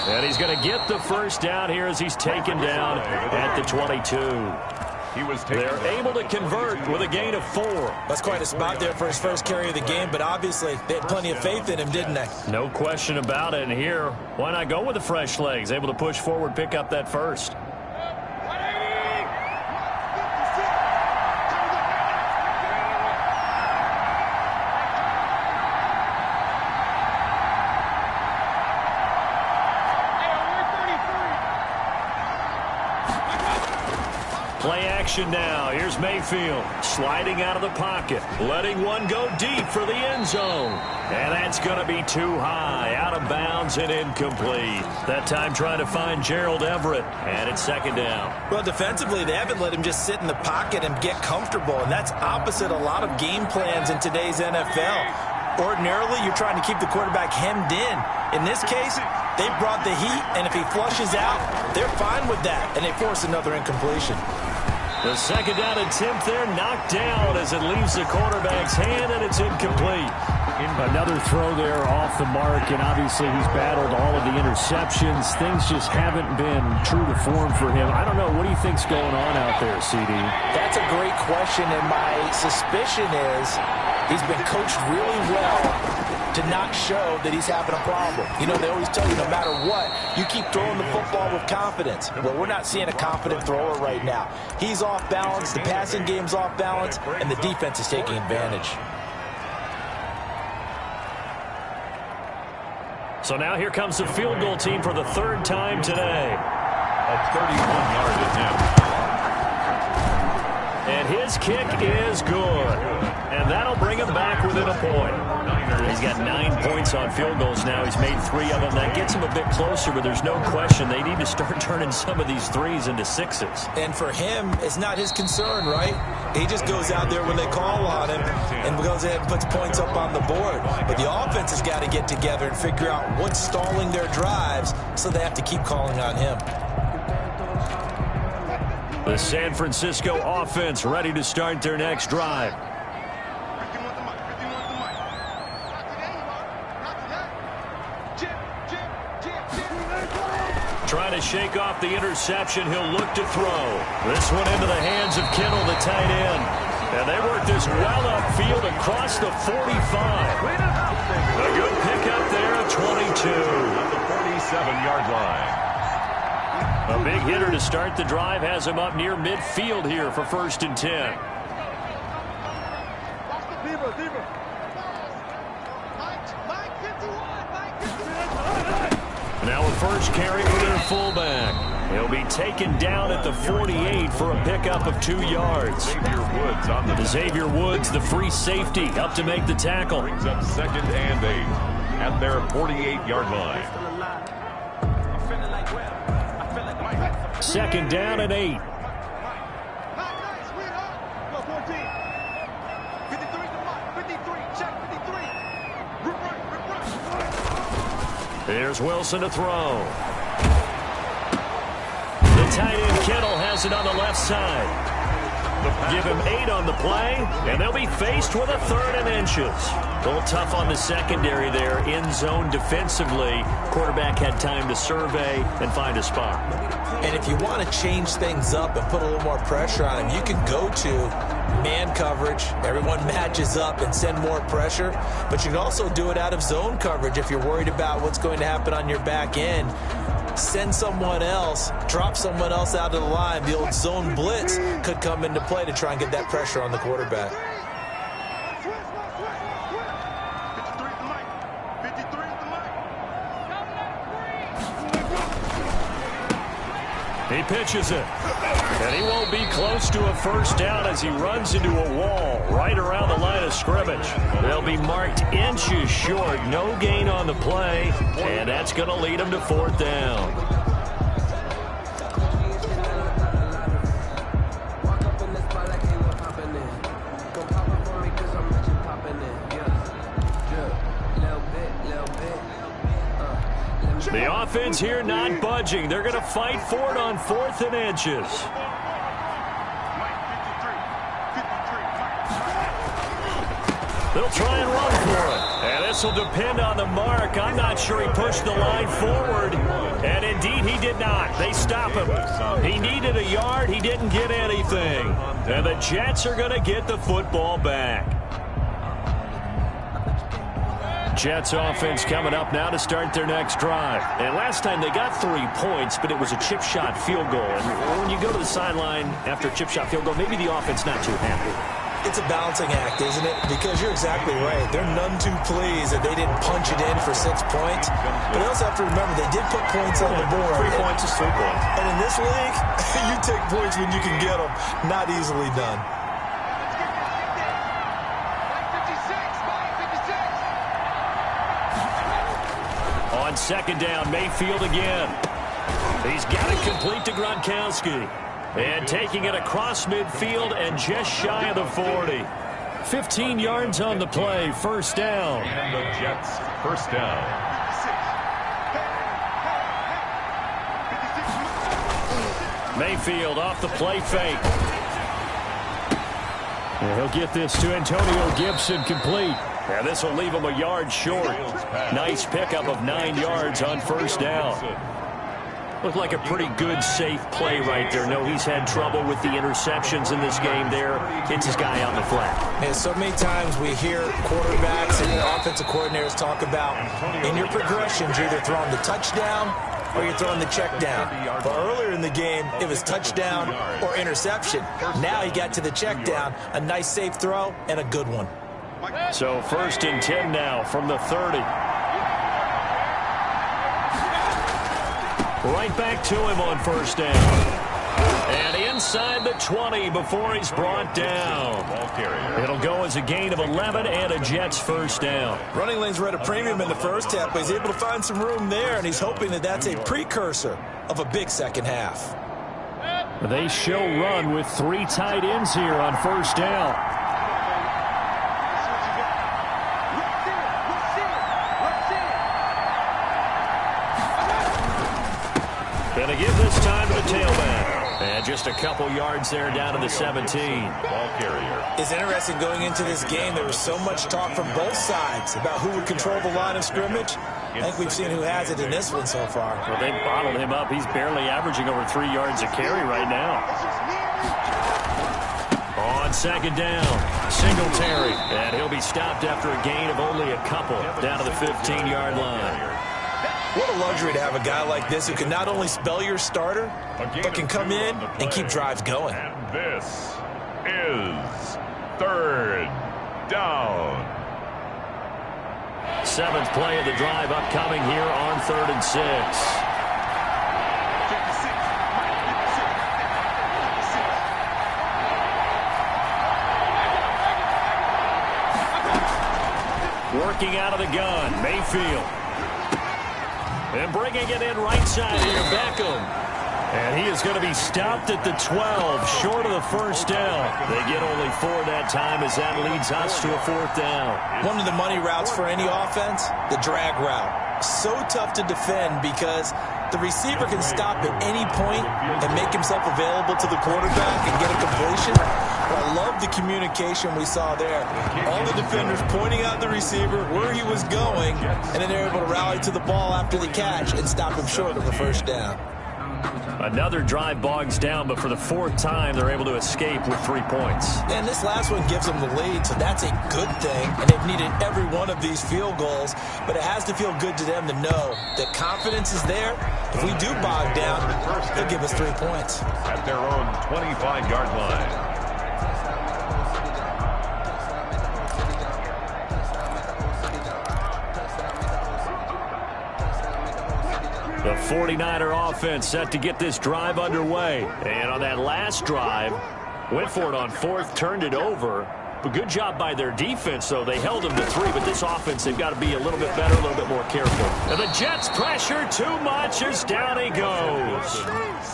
And he's going to get the first down here as he's taken down at the 22. They're able to convert with a gain of 4. That's quite a spot there for his first carry of the game, but obviously they had plenty of faith in him, didn't they? No question about it. And here, why not go with the fresh legs? Able to push forward, pick up that first. Play action now. Here's Mayfield sliding out of the pocket, letting one go deep for the end zone. And that's going to be too high, out of bounds and incomplete. That time trying to find Gerald Everett, and it's 2nd down. Well, defensively, they haven't let him just sit in the pocket and get comfortable, and that's opposite a lot of game plans in today's NFL. Ordinarily, you're trying to keep the quarterback hemmed in. In this case, they brought the heat, and if he flushes out, they're fine with that, and they force another incompletion. The 2nd down attempt there knocked down as it leaves the quarterback's hand, and it's incomplete. Another throw there off the mark, and obviously he's battled all of the interceptions. Things just haven't been true to form for him. I don't know. What do you think's going on out there, CD? That's a great question, and my suspicion is he's been coached really well to not show that he's having a problem. You know, they always tell you no matter what, you keep throwing the football with confidence. Well, we're not seeing a confident thrower right now. He's off balance, the passing game's off balance, and the defense is taking advantage. So now here comes the field goal team for the 3rd time today. A 31-yard attempt. And his kick is good. And that'll bring him back within a point. He's got 9 points on field goals now. He's made 3 of them. That gets him a bit closer, but there's no question they need to start turning some of these 3s into 6s. And for him, it's not his concern, right? He just goes out there when they call on him and goes ahead and puts points up on the board. But the offense has got to get together and figure out what's stalling their drives, so they have to keep calling on him. The San Francisco offense ready to start their next drive. Trying to shake off the interception. He'll look to throw. This one into the hands of Kittle, the tight end. And they work this well upfield across the 45. A good pickup there at 22. At the 47-yard line. A big hitter to start the drive has him up near midfield here for 1st and 10. Now a first carry for their fullback. He'll be taken down at the 48 for a pickup of 2 yards. Xavier Woods, the free safety, up to make the tackle. Brings up 2nd and 8 at their 48-yard line. 2nd down and 8. There's Wilson to throw. The tight end Kittle has it on the left side. Give him 8 on the play, and they'll be faced with a 3rd and inches. A little tough on the secondary there, in zone defensively. Quarterback had time to survey and find a spot. And if you want to change things up and put a little more pressure on him, you can go to man coverage. Everyone matches up and send more pressure. But you can also do it out of zone coverage if you're worried about what's going to happen on your back end. Send someone else, drop someone else out of the line. The old zone blitz could come into play to try and get that pressure on the quarterback. He pitches it, and he won't be close to a first down as he runs into a wall right around the line of scrimmage. They'll be marked inches short, no gain on the play, and that's going to lead him to 4th down. The offense here not budging. They're going to fight for it on 4th and inches. They'll try and run for it. And this will depend on the mark. I'm not sure he pushed the line forward. And indeed, he did not. They stop him. He needed a yard. He didn't get anything. And the Jets are going to get the football back. Jets offense coming up now to start their next drive. And last time they got 3 points, but it was a chip shot field goal. And when you go to the sideline after a chip shot field goal, maybe the offense not too happy. It's a balancing act, isn't it? Because you're exactly right. They're none too pleased that they didn't punch it in for 6 points. But you also have to remember they did put points on the board. 3 points is 3 points. And in this league, you take points when you can get them. Not easily done. On 2nd down, Mayfield again. He's got it complete to Gronkowski. And taking it across midfield and just shy of the 40. 15 yards on the play, 1st down. And the Jets, 1st down. Mayfield off the play fake. And he'll get this to Antonio Gibson complete. And this will leave him a yard short. Nice pickup of 9 yards on 1st down. Looked like a pretty good, safe play right there. No, he's had trouble with the interceptions in this game there. Hits his guy on the flat. And so many times we hear quarterbacks and offensive coordinators talk about in your progressions, you're either throwing the touchdown or you're throwing the check down. But earlier in the game, it was touchdown or interception. Now he got to the check down, a nice safe throw and a good one. So 1st and 10 now from the 30. Right back to him on 1st down. And inside the 20 before he's brought down. It'll go as a gain of 11 and a Jets 1st down. Running lanes were at a premium in the first half, but he's able to find some room there, and he's hoping that that's a precursor of a big second half. They show run with 3 tight ends here on 1st down. Gonna give this time to the tailback. And just a couple yards there down to the 17. Ball carrier. It's interesting going into this game. There was so much talk from both sides about who would control the line of scrimmage. I think we've seen who has it in this one so far. Well, they bottled him up. He's barely averaging over 3 yards a carry right now. On 2nd down, Singletary. And he'll be stopped after a gain of only a couple down to the 15-yard line. What a luxury to have a guy like this who can not only spell your starter, but can come in and keep drives going. And this is 3rd down. 7th play of the drive upcoming here on 3rd and 6. Working out of the gun, Mayfield. And bringing it in right side here, Beckham. And he is going to be stopped at the 12, short of the 1st down. They get only 4 that time as that leads us to a 4th down. One of the money routes for any offense, the drag route. So tough to defend because the receiver can stop at any point and make himself available to the quarterback and get a completion. Well, I love the communication we saw there. All the defenders pointing out the receiver, where he was going, and then they're able to rally to the ball after the catch and stop him short of a first down. Another drive bogs down, but for the fourth time, they're able to escape with 3 points. And this last one gives them the lead, so that's a good thing. And they've needed every one of these field goals, but it has to feel good to them to know that confidence is there. If we do bog down, they'll give us 3 points. At their own 25-yard line. The 49er offense set to get this drive underway. And on that last drive, went for it on fourth, turned it over. But good job by their defense, though. They held them to 3, but this offense, they've got to be a little bit better, a little bit more careful. And the Jets pressure too much as down he goes.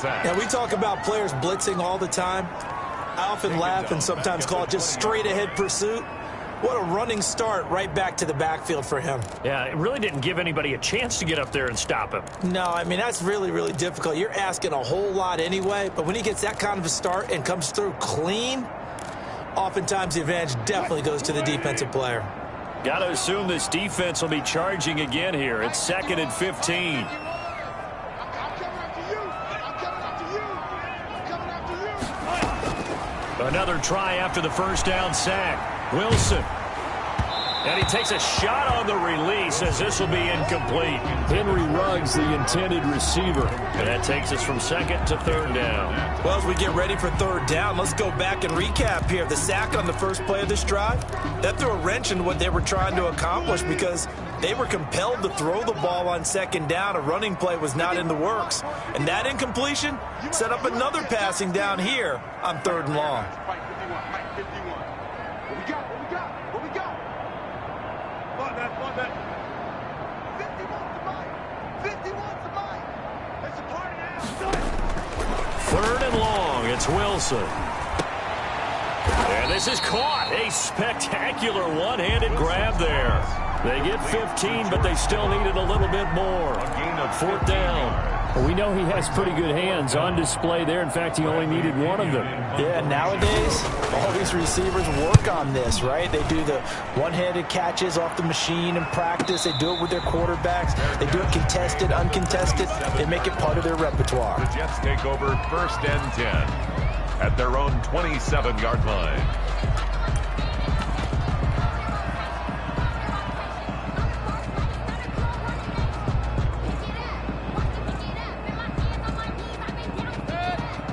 Now, we talk about players blitzing all the time. I often laugh and sometimes call it just straight-ahead pursuit. What a running start right back to the backfield for him. Yeah, it really didn't give anybody a chance to get up there and stop him. No, I mean, that's really, really difficult. You're asking a whole lot anyway, but when he gets that kind of a start and comes through clean, oftentimes the advantage definitely goes to the defensive player. Got to assume this defense will be charging again here. It's 2nd and 15. Another try after the first down sack. Wilson. And he takes a shot on the release as this will be incomplete. Henry Ruggs, the intended receiver. And that takes us from 2nd to 3rd down. Well, as we get ready for 3rd down, let's go back and recap here. The sack on the first play of this drive, that threw a wrench into what they were trying to accomplish because they were compelled to throw the ball on 2nd down. A running play was not in the works. And that incompletion set up another passing down here on 3rd and long. Third and long, it's Wilson. And this is caught. A spectacular one-handed grab there. They get 15, but they still needed a little bit more. 4th down. Well, we know he has pretty good hands on display there. In fact, he only needed one of them. Yeah, nowadays, all these receivers work on this, right? They do the one-handed catches off the machine in practice. They do it with their quarterbacks. They do it contested, uncontested. They make it part of their repertoire. The Jets take over 1st and 10 at their own 27-yard line.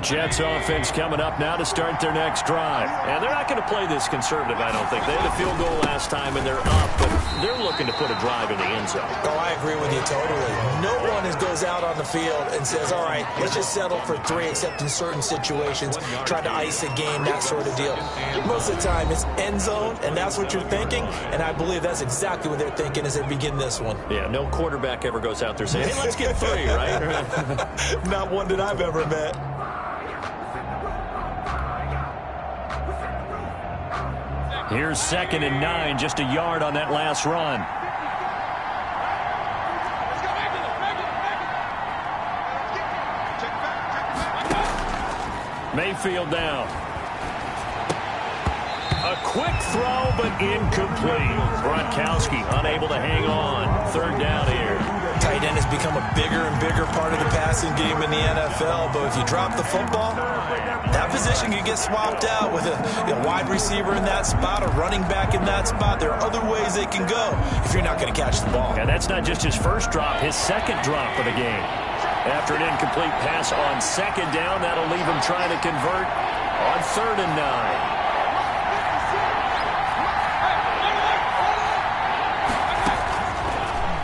Jets offense coming up now to start their next drive. And they're not going to play this conservative, I don't think. They had a field goal last time, and they're up, but they're looking to put a drive in the end zone. Oh, I agree with you totally. No one goes out on the field and says, all right, let's just settle for 3, except in certain situations, try to ice a game, that sort of deal. Most of the time, it's end zone, and that's what you're thinking, and I believe that's exactly what they're thinking as they begin this one. Yeah, no quarterback ever goes out there saying, hey, let's get 3, right? Not one that I've ever met. Here's 2nd and 9, just a yard on that last run. Mayfield down. A quick throw, but incomplete. Gronkowski unable to hang on. 3rd down here. Tight end has become a bigger and bigger part of the passing game in the NFL, but if you drop the football, that position can get swapped out with a wide receiver in that spot, a running back in that spot. There are other ways they can go if you're not going to catch the ball. And that's not just his first drop, his 2nd drop of the game. After an incomplete pass on 2nd down, that'll leave him trying to convert on 3rd and 9.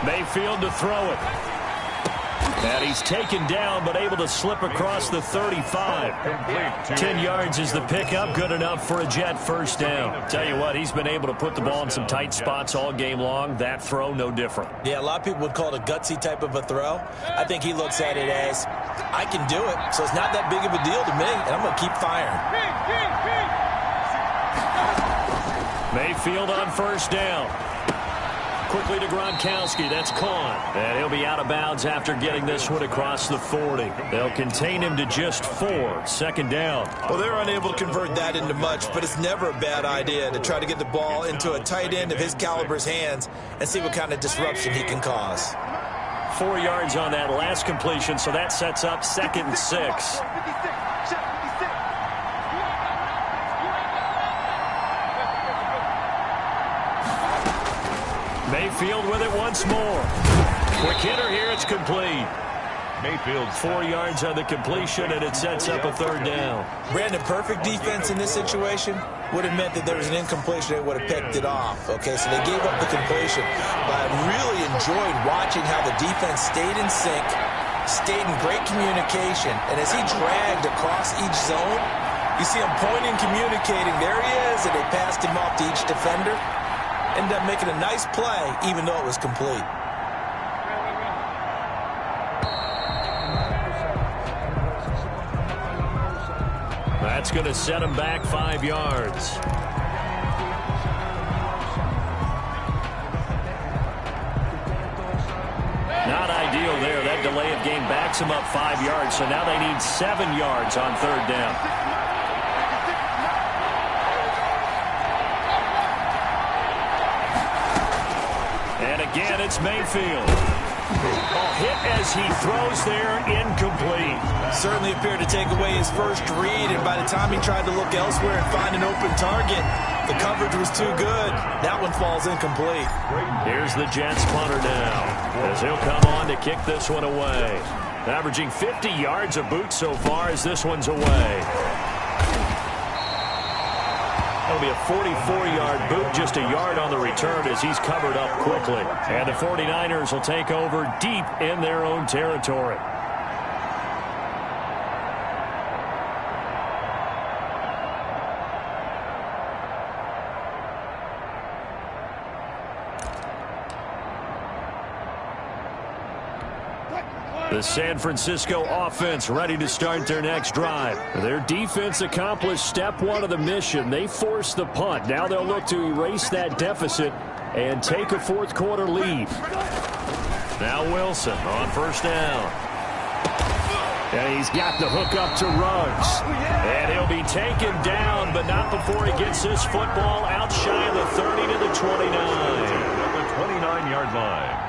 Mayfield to throw it. And he's taken down, but able to slip across the 35. 10 yards is the pickup. Good enough for a Jet first down. Tell you what, he's been able to put the ball in some tight spots all game long. That throw, no different. Yeah, a lot of people would call it a gutsy type of a throw. I think he looks at it as, I can do it, so it's not that big of a deal to me, and I'm going to keep firing. Mayfield on first down. quickly to Gronkowski. That's caught. And he'll be out of bounds after getting this one across the 40. They'll contain him to just 4. Second down. Well, they're unable to convert that into much, but it's never a bad idea to try to get the ball into a tight end of his caliber's hands and see what kind of disruption he can cause. 4 yards on that last completion, so that sets up 2nd and 6. Mayfield with it once more. Quick hitter here, it's complete. Mayfield 4 yards on the completion, and it sets up a 3rd down. Brandon, perfect defense in this situation would have meant that there was an incompletion. They would have picked it off. Okay, so they gave up the completion. But I really enjoyed watching how the defense stayed in sync, stayed in great communication, and as he dragged across each zone, you see him pointing, communicating. There he is, and they passed him off to each defender. Ended up making a nice play, even though it was complete. That's going to set him back 5 yards. Not ideal there. That delay of game backs him up 5 yards, so now they need 7 yards on 3rd down. And again, it's Mayfield. Hit as he throws there, incomplete. Certainly appeared to take away his first read, and by the time he tried to look elsewhere and find an open target, the coverage was too good. That one falls incomplete. Here's the Jets punter now, as he'll come on to kick this one away. Averaging 50 yards a boot so far as this one's away. That'll be a 44-yard boot, just a yard on the return as he's covered up quickly. And the 49ers will take over deep in their own territory. The San Francisco offense ready to start their next drive. Their defense accomplished step 1 of the mission. They forced the punt. Now they'll look to erase that deficit and take a 4th quarter lead. Now Wilson on 1st down. And he's got the hook up to Ruggs. And he'll be taken down, but not before he gets this football out shy of the 30 to the 29. at the 29-yard line.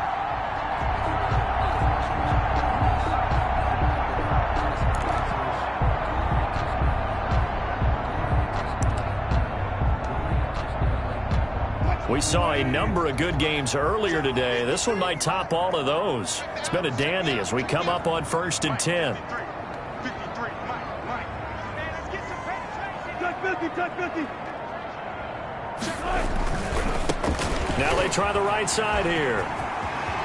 We saw a number of good games earlier today. This one might top all of those. It's been a dandy as we come up on 1st and 10. Now they try the right side here.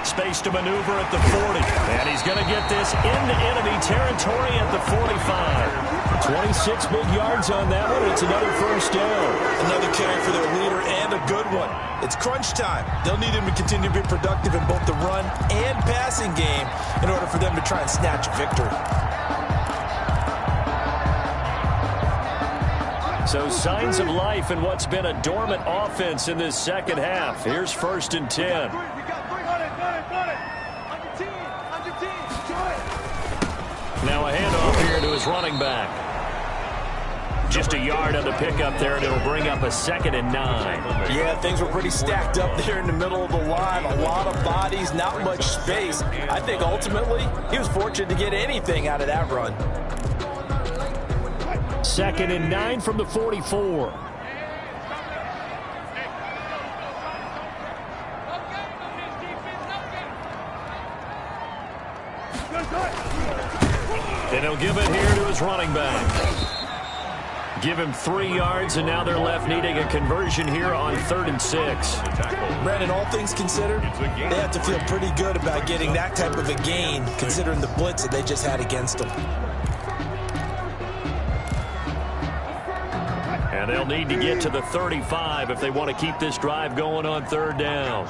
Space to maneuver at the 40. And he's going to get this into enemy territory at the 45. 26 big yards on that one. It's another 1st down. Another carry for their leader and a good one. It's crunch time. They'll need him to continue to be productive in both the run and passing game in order for them to try and snatch a victory. So signs of life in what's been a dormant offense in this second half. Here's 1st and 10. Now a handoff here to his running back. Just a yard on the pickup there, and it'll bring up a 2nd and 9. Yeah, things were pretty stacked up there in the middle of the line. A lot of bodies, not much space. I think ultimately he was fortunate to get anything out of that run. 2nd and 9 from the 44. And he'll give it here to his running back. Give him 3 yards, and now they're left needing a conversion here on 3rd and 6. Brandon, all things considered, they have to feel pretty good about getting that type of a gain, considering the blitz that they just had against them. And they'll need to get to the 35 if they want to keep this drive going on 3rd down.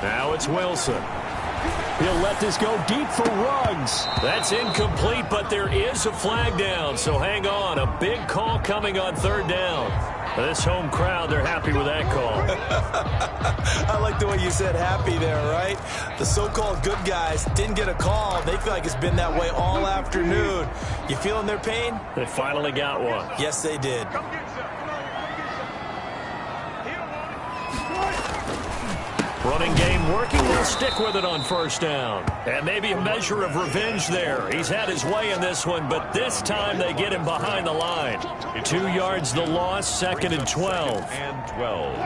Now it's Wilson. He'll let this go deep for Ruggs. That's incomplete, but there is a flag down, so hang on. A big call coming on third down. This home crowd, they're happy with that call. I like the way you said happy there, right? The so-called good guys didn't get a call. They feel like it's been that way all afternoon. You feeling their pain? They finally got one. Yes, they did. Running game working. They'll stick with it on first down. And maybe a measure of revenge there. He's had his way in this one, but this time they get him behind the line. 2 yards the loss, 2nd and 12.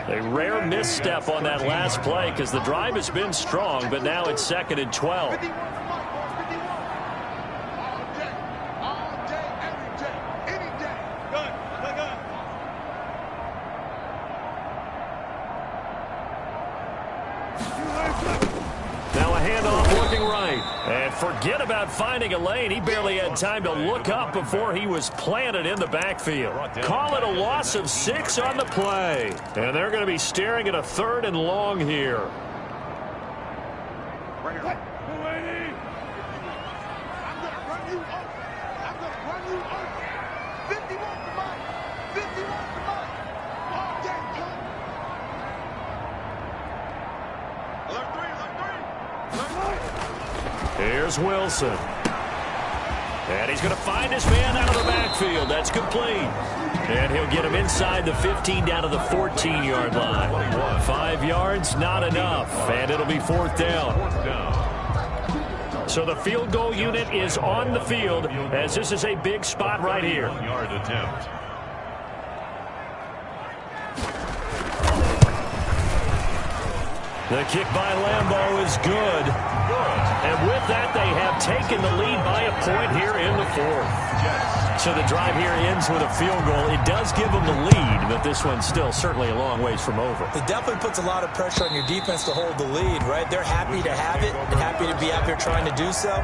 A rare misstep on that last play because the drive has been strong, but now it's 2nd and 12. And forget about finding a lane. He barely had time to look up before he was planted in the backfield. Call it a loss of 6 on the play. And they're going to be staring at a 3rd and long here. Here's Wilson. And he's going to find his man out of the backfield. That's complete. And he'll get him inside the 15 down to the 14-yard line. 5 yards, not enough. And it'll be 4th down. So the field goal unit is on the field as this is a big spot right here. Yard attempt. The kick by Lambeau is good. And with that, they have taken the lead by a point here in the 4th. So the drive here ends with a field goal. It does give them the lead, but this one's still certainly a long ways from over. It definitely puts a lot of pressure on your defense to hold the lead, right? They're happy to have it and happy to be out there trying to do so.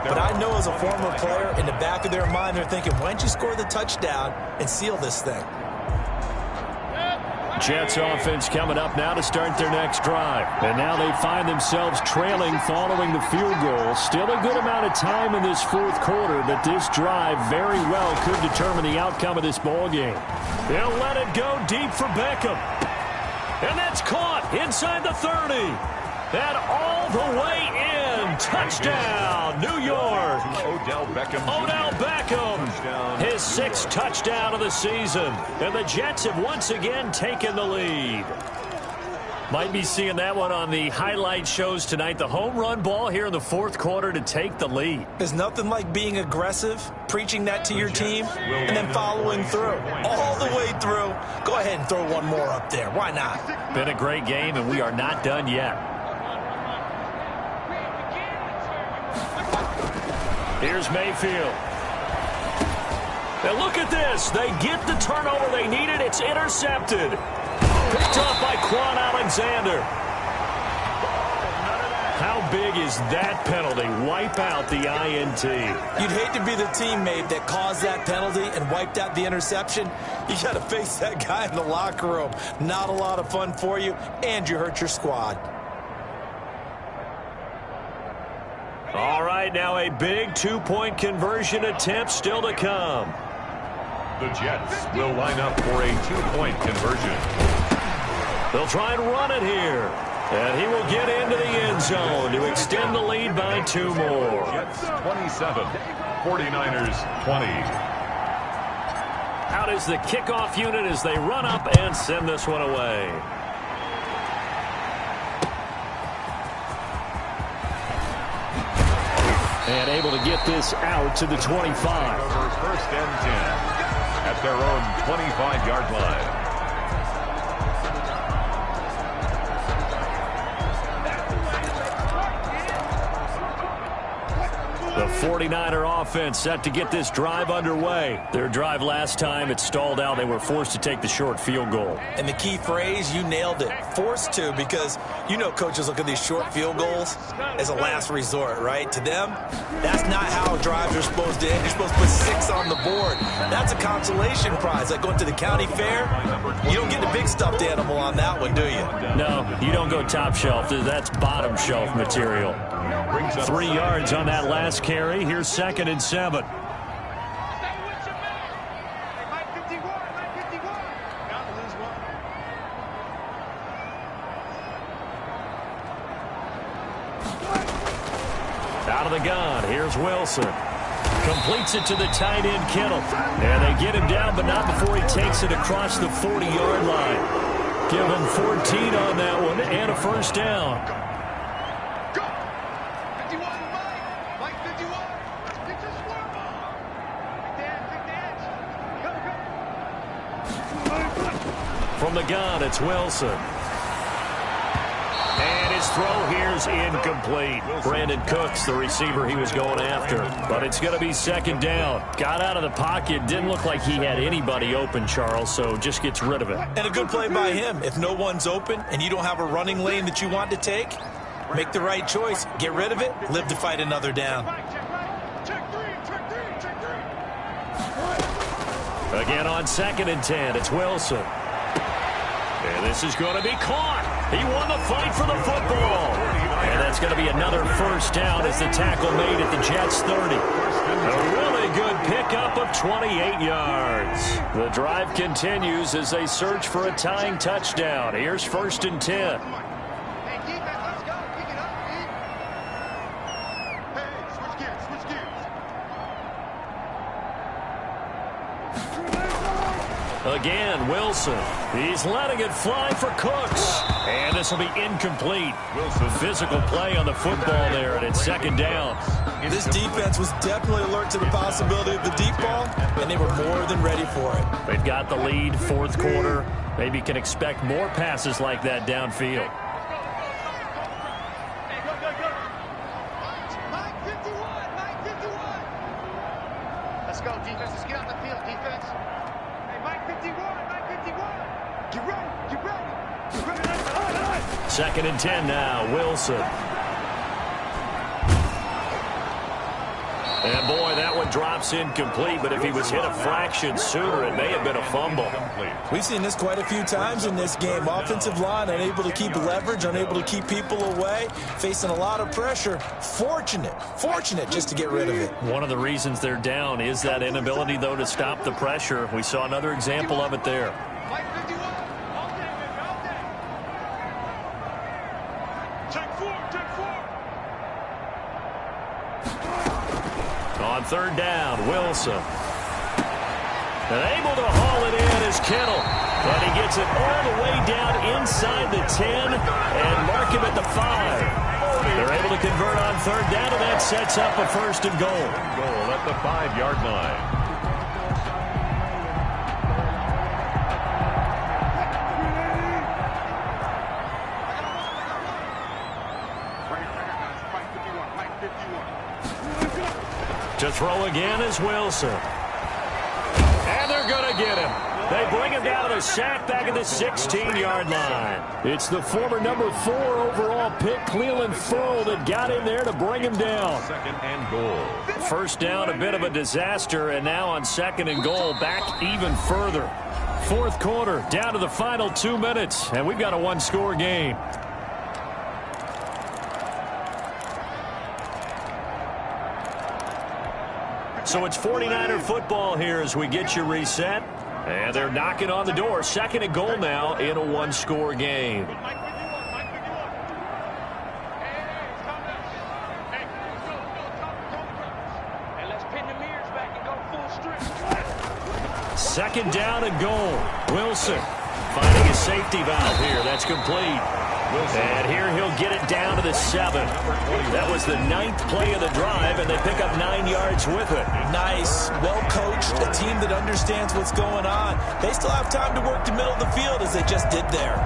But I know as a former player, in the back of their mind, they're thinking, why don't you score the touchdown and seal this thing? Jets offense coming up now to start their next drive. And now they find themselves trailing following the field goal. Still a good amount of time in this 4th quarter, but this drive very well could determine the outcome of this ball game. They'll let it go deep for Beckham. And that's caught inside the 30. And all the way in. Touchdown, New York. Odell Beckham. His 6th touchdown of the season. And the Jets have once again taken the lead. Might be seeing that one on the highlight shows tonight. The home run ball here in the 4th quarter to take the lead. There's nothing like being aggressive, preaching that to your team, and then following through. All the way through. Go ahead and throw one more up there. Why not? Been a great game, and we are not done yet. Here's Mayfield. Now look at this. They get the turnover they needed. It's intercepted. Picked off by Quan Alexander. How big is that penalty? Wipe out the INT. You'd hate to be the teammate that caused that penalty and wiped out the interception. You got to face that guy in the locker room. Not a lot of fun for you, and you hurt your squad. All right, now a big 2-point conversion attempt still to come. The Jets will line up for a 2-point conversion. They'll try and run it here. And he will get into the end zone to extend the lead by 2 more. Jets 27, 49ers 20. Out is the kickoff unit as they run up and send this one away. And able to get this out to the 25. First and 10 at their own 25-yard line. The 49er offense set to get this drive underway. Their drive last time, it stalled out. They were forced to take the short field goal. And the key phrase, you nailed it. Forced to, because you know coaches look at these short field goals as a last resort, right? To them, that's not how drives are supposed to end. You're supposed to put 6 on the board. That's a consolation prize. Like going to the county fair, you don't get the big stuffed animal on that one, do you? No, you don't go top shelf. That's bottom shelf material. Brings up 3 yards on that last carry. Here's 2nd and 7. Out of the gun, here's Wilson. Completes it to the tight end, Kittle. And they get him down, but not before he takes it across the 40-yard line. Give him 14 on that one and a first down. Go! 51, Mike 51. Get your square ball. Big dance. Go. From the gun, it's Wilson. And his throw here's incomplete. Brandon Cooks, the receiver he was going after. But it's going to be 2nd down. Got out of the pocket. Didn't look like he had anybody open, Charles, so just gets rid of it. And a good play by him. If no one's open and you don't have a running lane that you want to take, make the right choice. Get rid of it. Live to fight another down. Again on 2nd and 10, it's Wilson. And this is going to be caught. He won the fight for the football. And that's going to be another first down as the tackle made at the Jets' 30. A really good pickup of 28 yards. The drive continues as they search for a tying touchdown. Here's 1st and 10. Hey, defense, let's go. Pick it up, dude. Hey, switch gears. Again, Wilson. He's letting it fly for Cooks. And this will be incomplete. Wilson. Physical play on the football there, and it's 2nd down. This defense was definitely alert to the possibility of the deep ball, and they were more than ready for it. They've got the lead, 4th quarter. Maybe can expect more passes like that downfield. Mike 51. Let's go, defense. Let's get out the field, defense. Hey, Mike 51. Get ready. 2nd and 10 now, Wilson. And boy, that one drops incomplete, but if he was hit a fraction sooner, it may have been a fumble. We've seen this quite a few times in this game. Offensive line unable to keep leverage, unable to keep people away, facing a lot of pressure. Fortunate just to get rid of it. One of the reasons they're down is that inability, though, to stop the pressure. We saw another example of it there. Mike 51. All day, baby, all day. Check 4. On 3rd down, Wilson. And able to haul it in is Kittle. And he gets it all the way down inside the 10 and mark him at the 5. They're able to convert on 3rd down, and that sets up a 1st and goal. Goal at the 5-yard line. To throw again is Wilson. And they're going to get him. They bring him down to the sack back at the 16-yard line. It's the former number 4 overall pick, Cleveland Ferrell, that got in there to bring him down. 2nd and goal. First down, a bit of a disaster, and now on 2nd and goal, back even further. 4th quarter, down to the final 2 minutes, and we've got a 1-score game. So it's 49er football here as we get you reset. And they're knocking on the door. 2nd and goal now in a 1-score game. Mike 51. Hey, let's go. And let's pin the mirrors back and go full strength. 2nd down and goal. Wilson finding a safety valve here. That's complete. And here he'll get it down to the 7. That was the 9th play of the drive, and they pick up 9 yards with it. Nice, well-coached, a team that understands what's going on. They still have time to work the middle of the field as they just did there.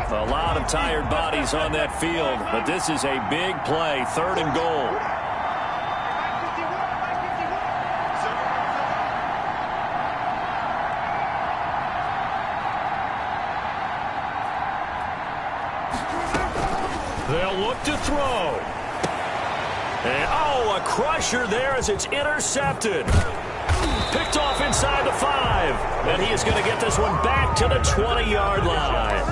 A lot of tired bodies on that field, but this is a big play, 3rd and goal. They'll look to throw. And, a crusher there as it's intercepted. Picked off inside the 5. And he is going to get this one back to the 20-yard line.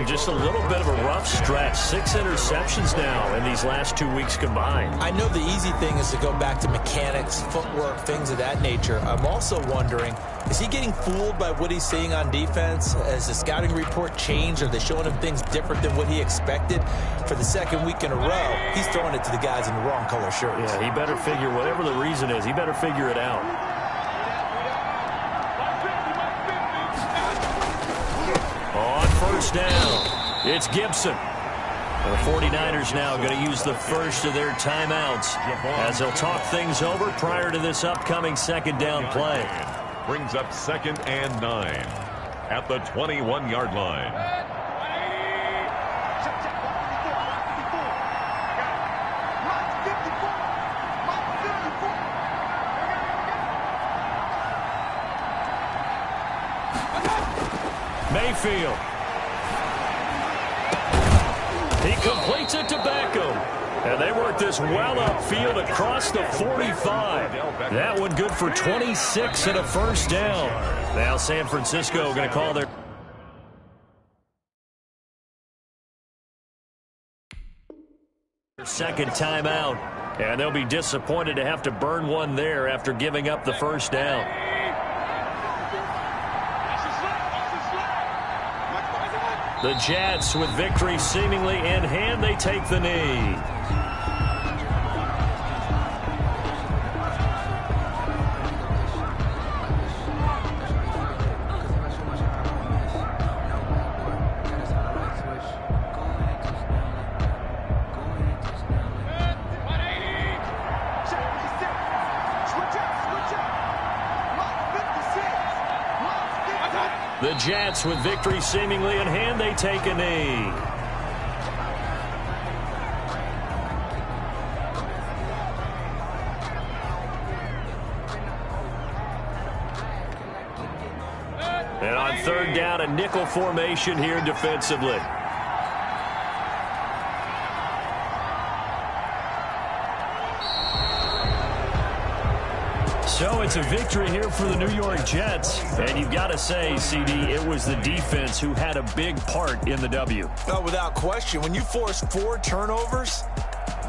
Just a little bit of a rough stretch. 6 interceptions now in these last 2 weeks combined. I know the easy thing is to go back to mechanics, footwork, things of that nature. I'm also wondering, is he getting fooled by what he's seeing on defense? Has the scouting report changed? Are they showing him things different than what he expected? For the second week in a row, he's throwing it to the guys in the wrong color shirts. Yeah, he better figure, whatever the reason is, he better figure it out. On first down, it's Gibson. The 49ers now going to use the first of their timeouts as they'll talk things over prior to this upcoming second down play. Brings up 2nd and 9 at the 21-yard line. Mayfield. He completes it to Beckham. And they work this well upfield across the 45. That one good for 26 and a first down. Now San Francisco going to call their second timeout. And they'll be disappointed to have to burn one there after giving up the first down. The Jets with victory seemingly in hand, they take the knee. The Jets with victory seemingly in hand, they take a knee. And on third down, a nickel formation here defensively. So it's a victory here for the New York Jets. And you've got to say, CD, it was the defense who had a big part in the W. Oh, without question. When you force 4 turnovers,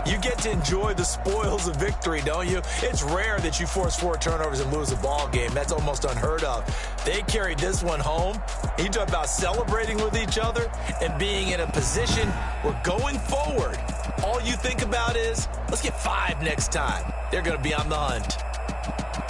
you get to enjoy the spoils of victory, don't you? It's rare that you force 4 turnovers and lose a ball game. That's almost unheard of. They carried this one home. You talk about celebrating with each other and being in a position where going forward, all you think about is, let's get 5 next time. They're going to be on the hunt.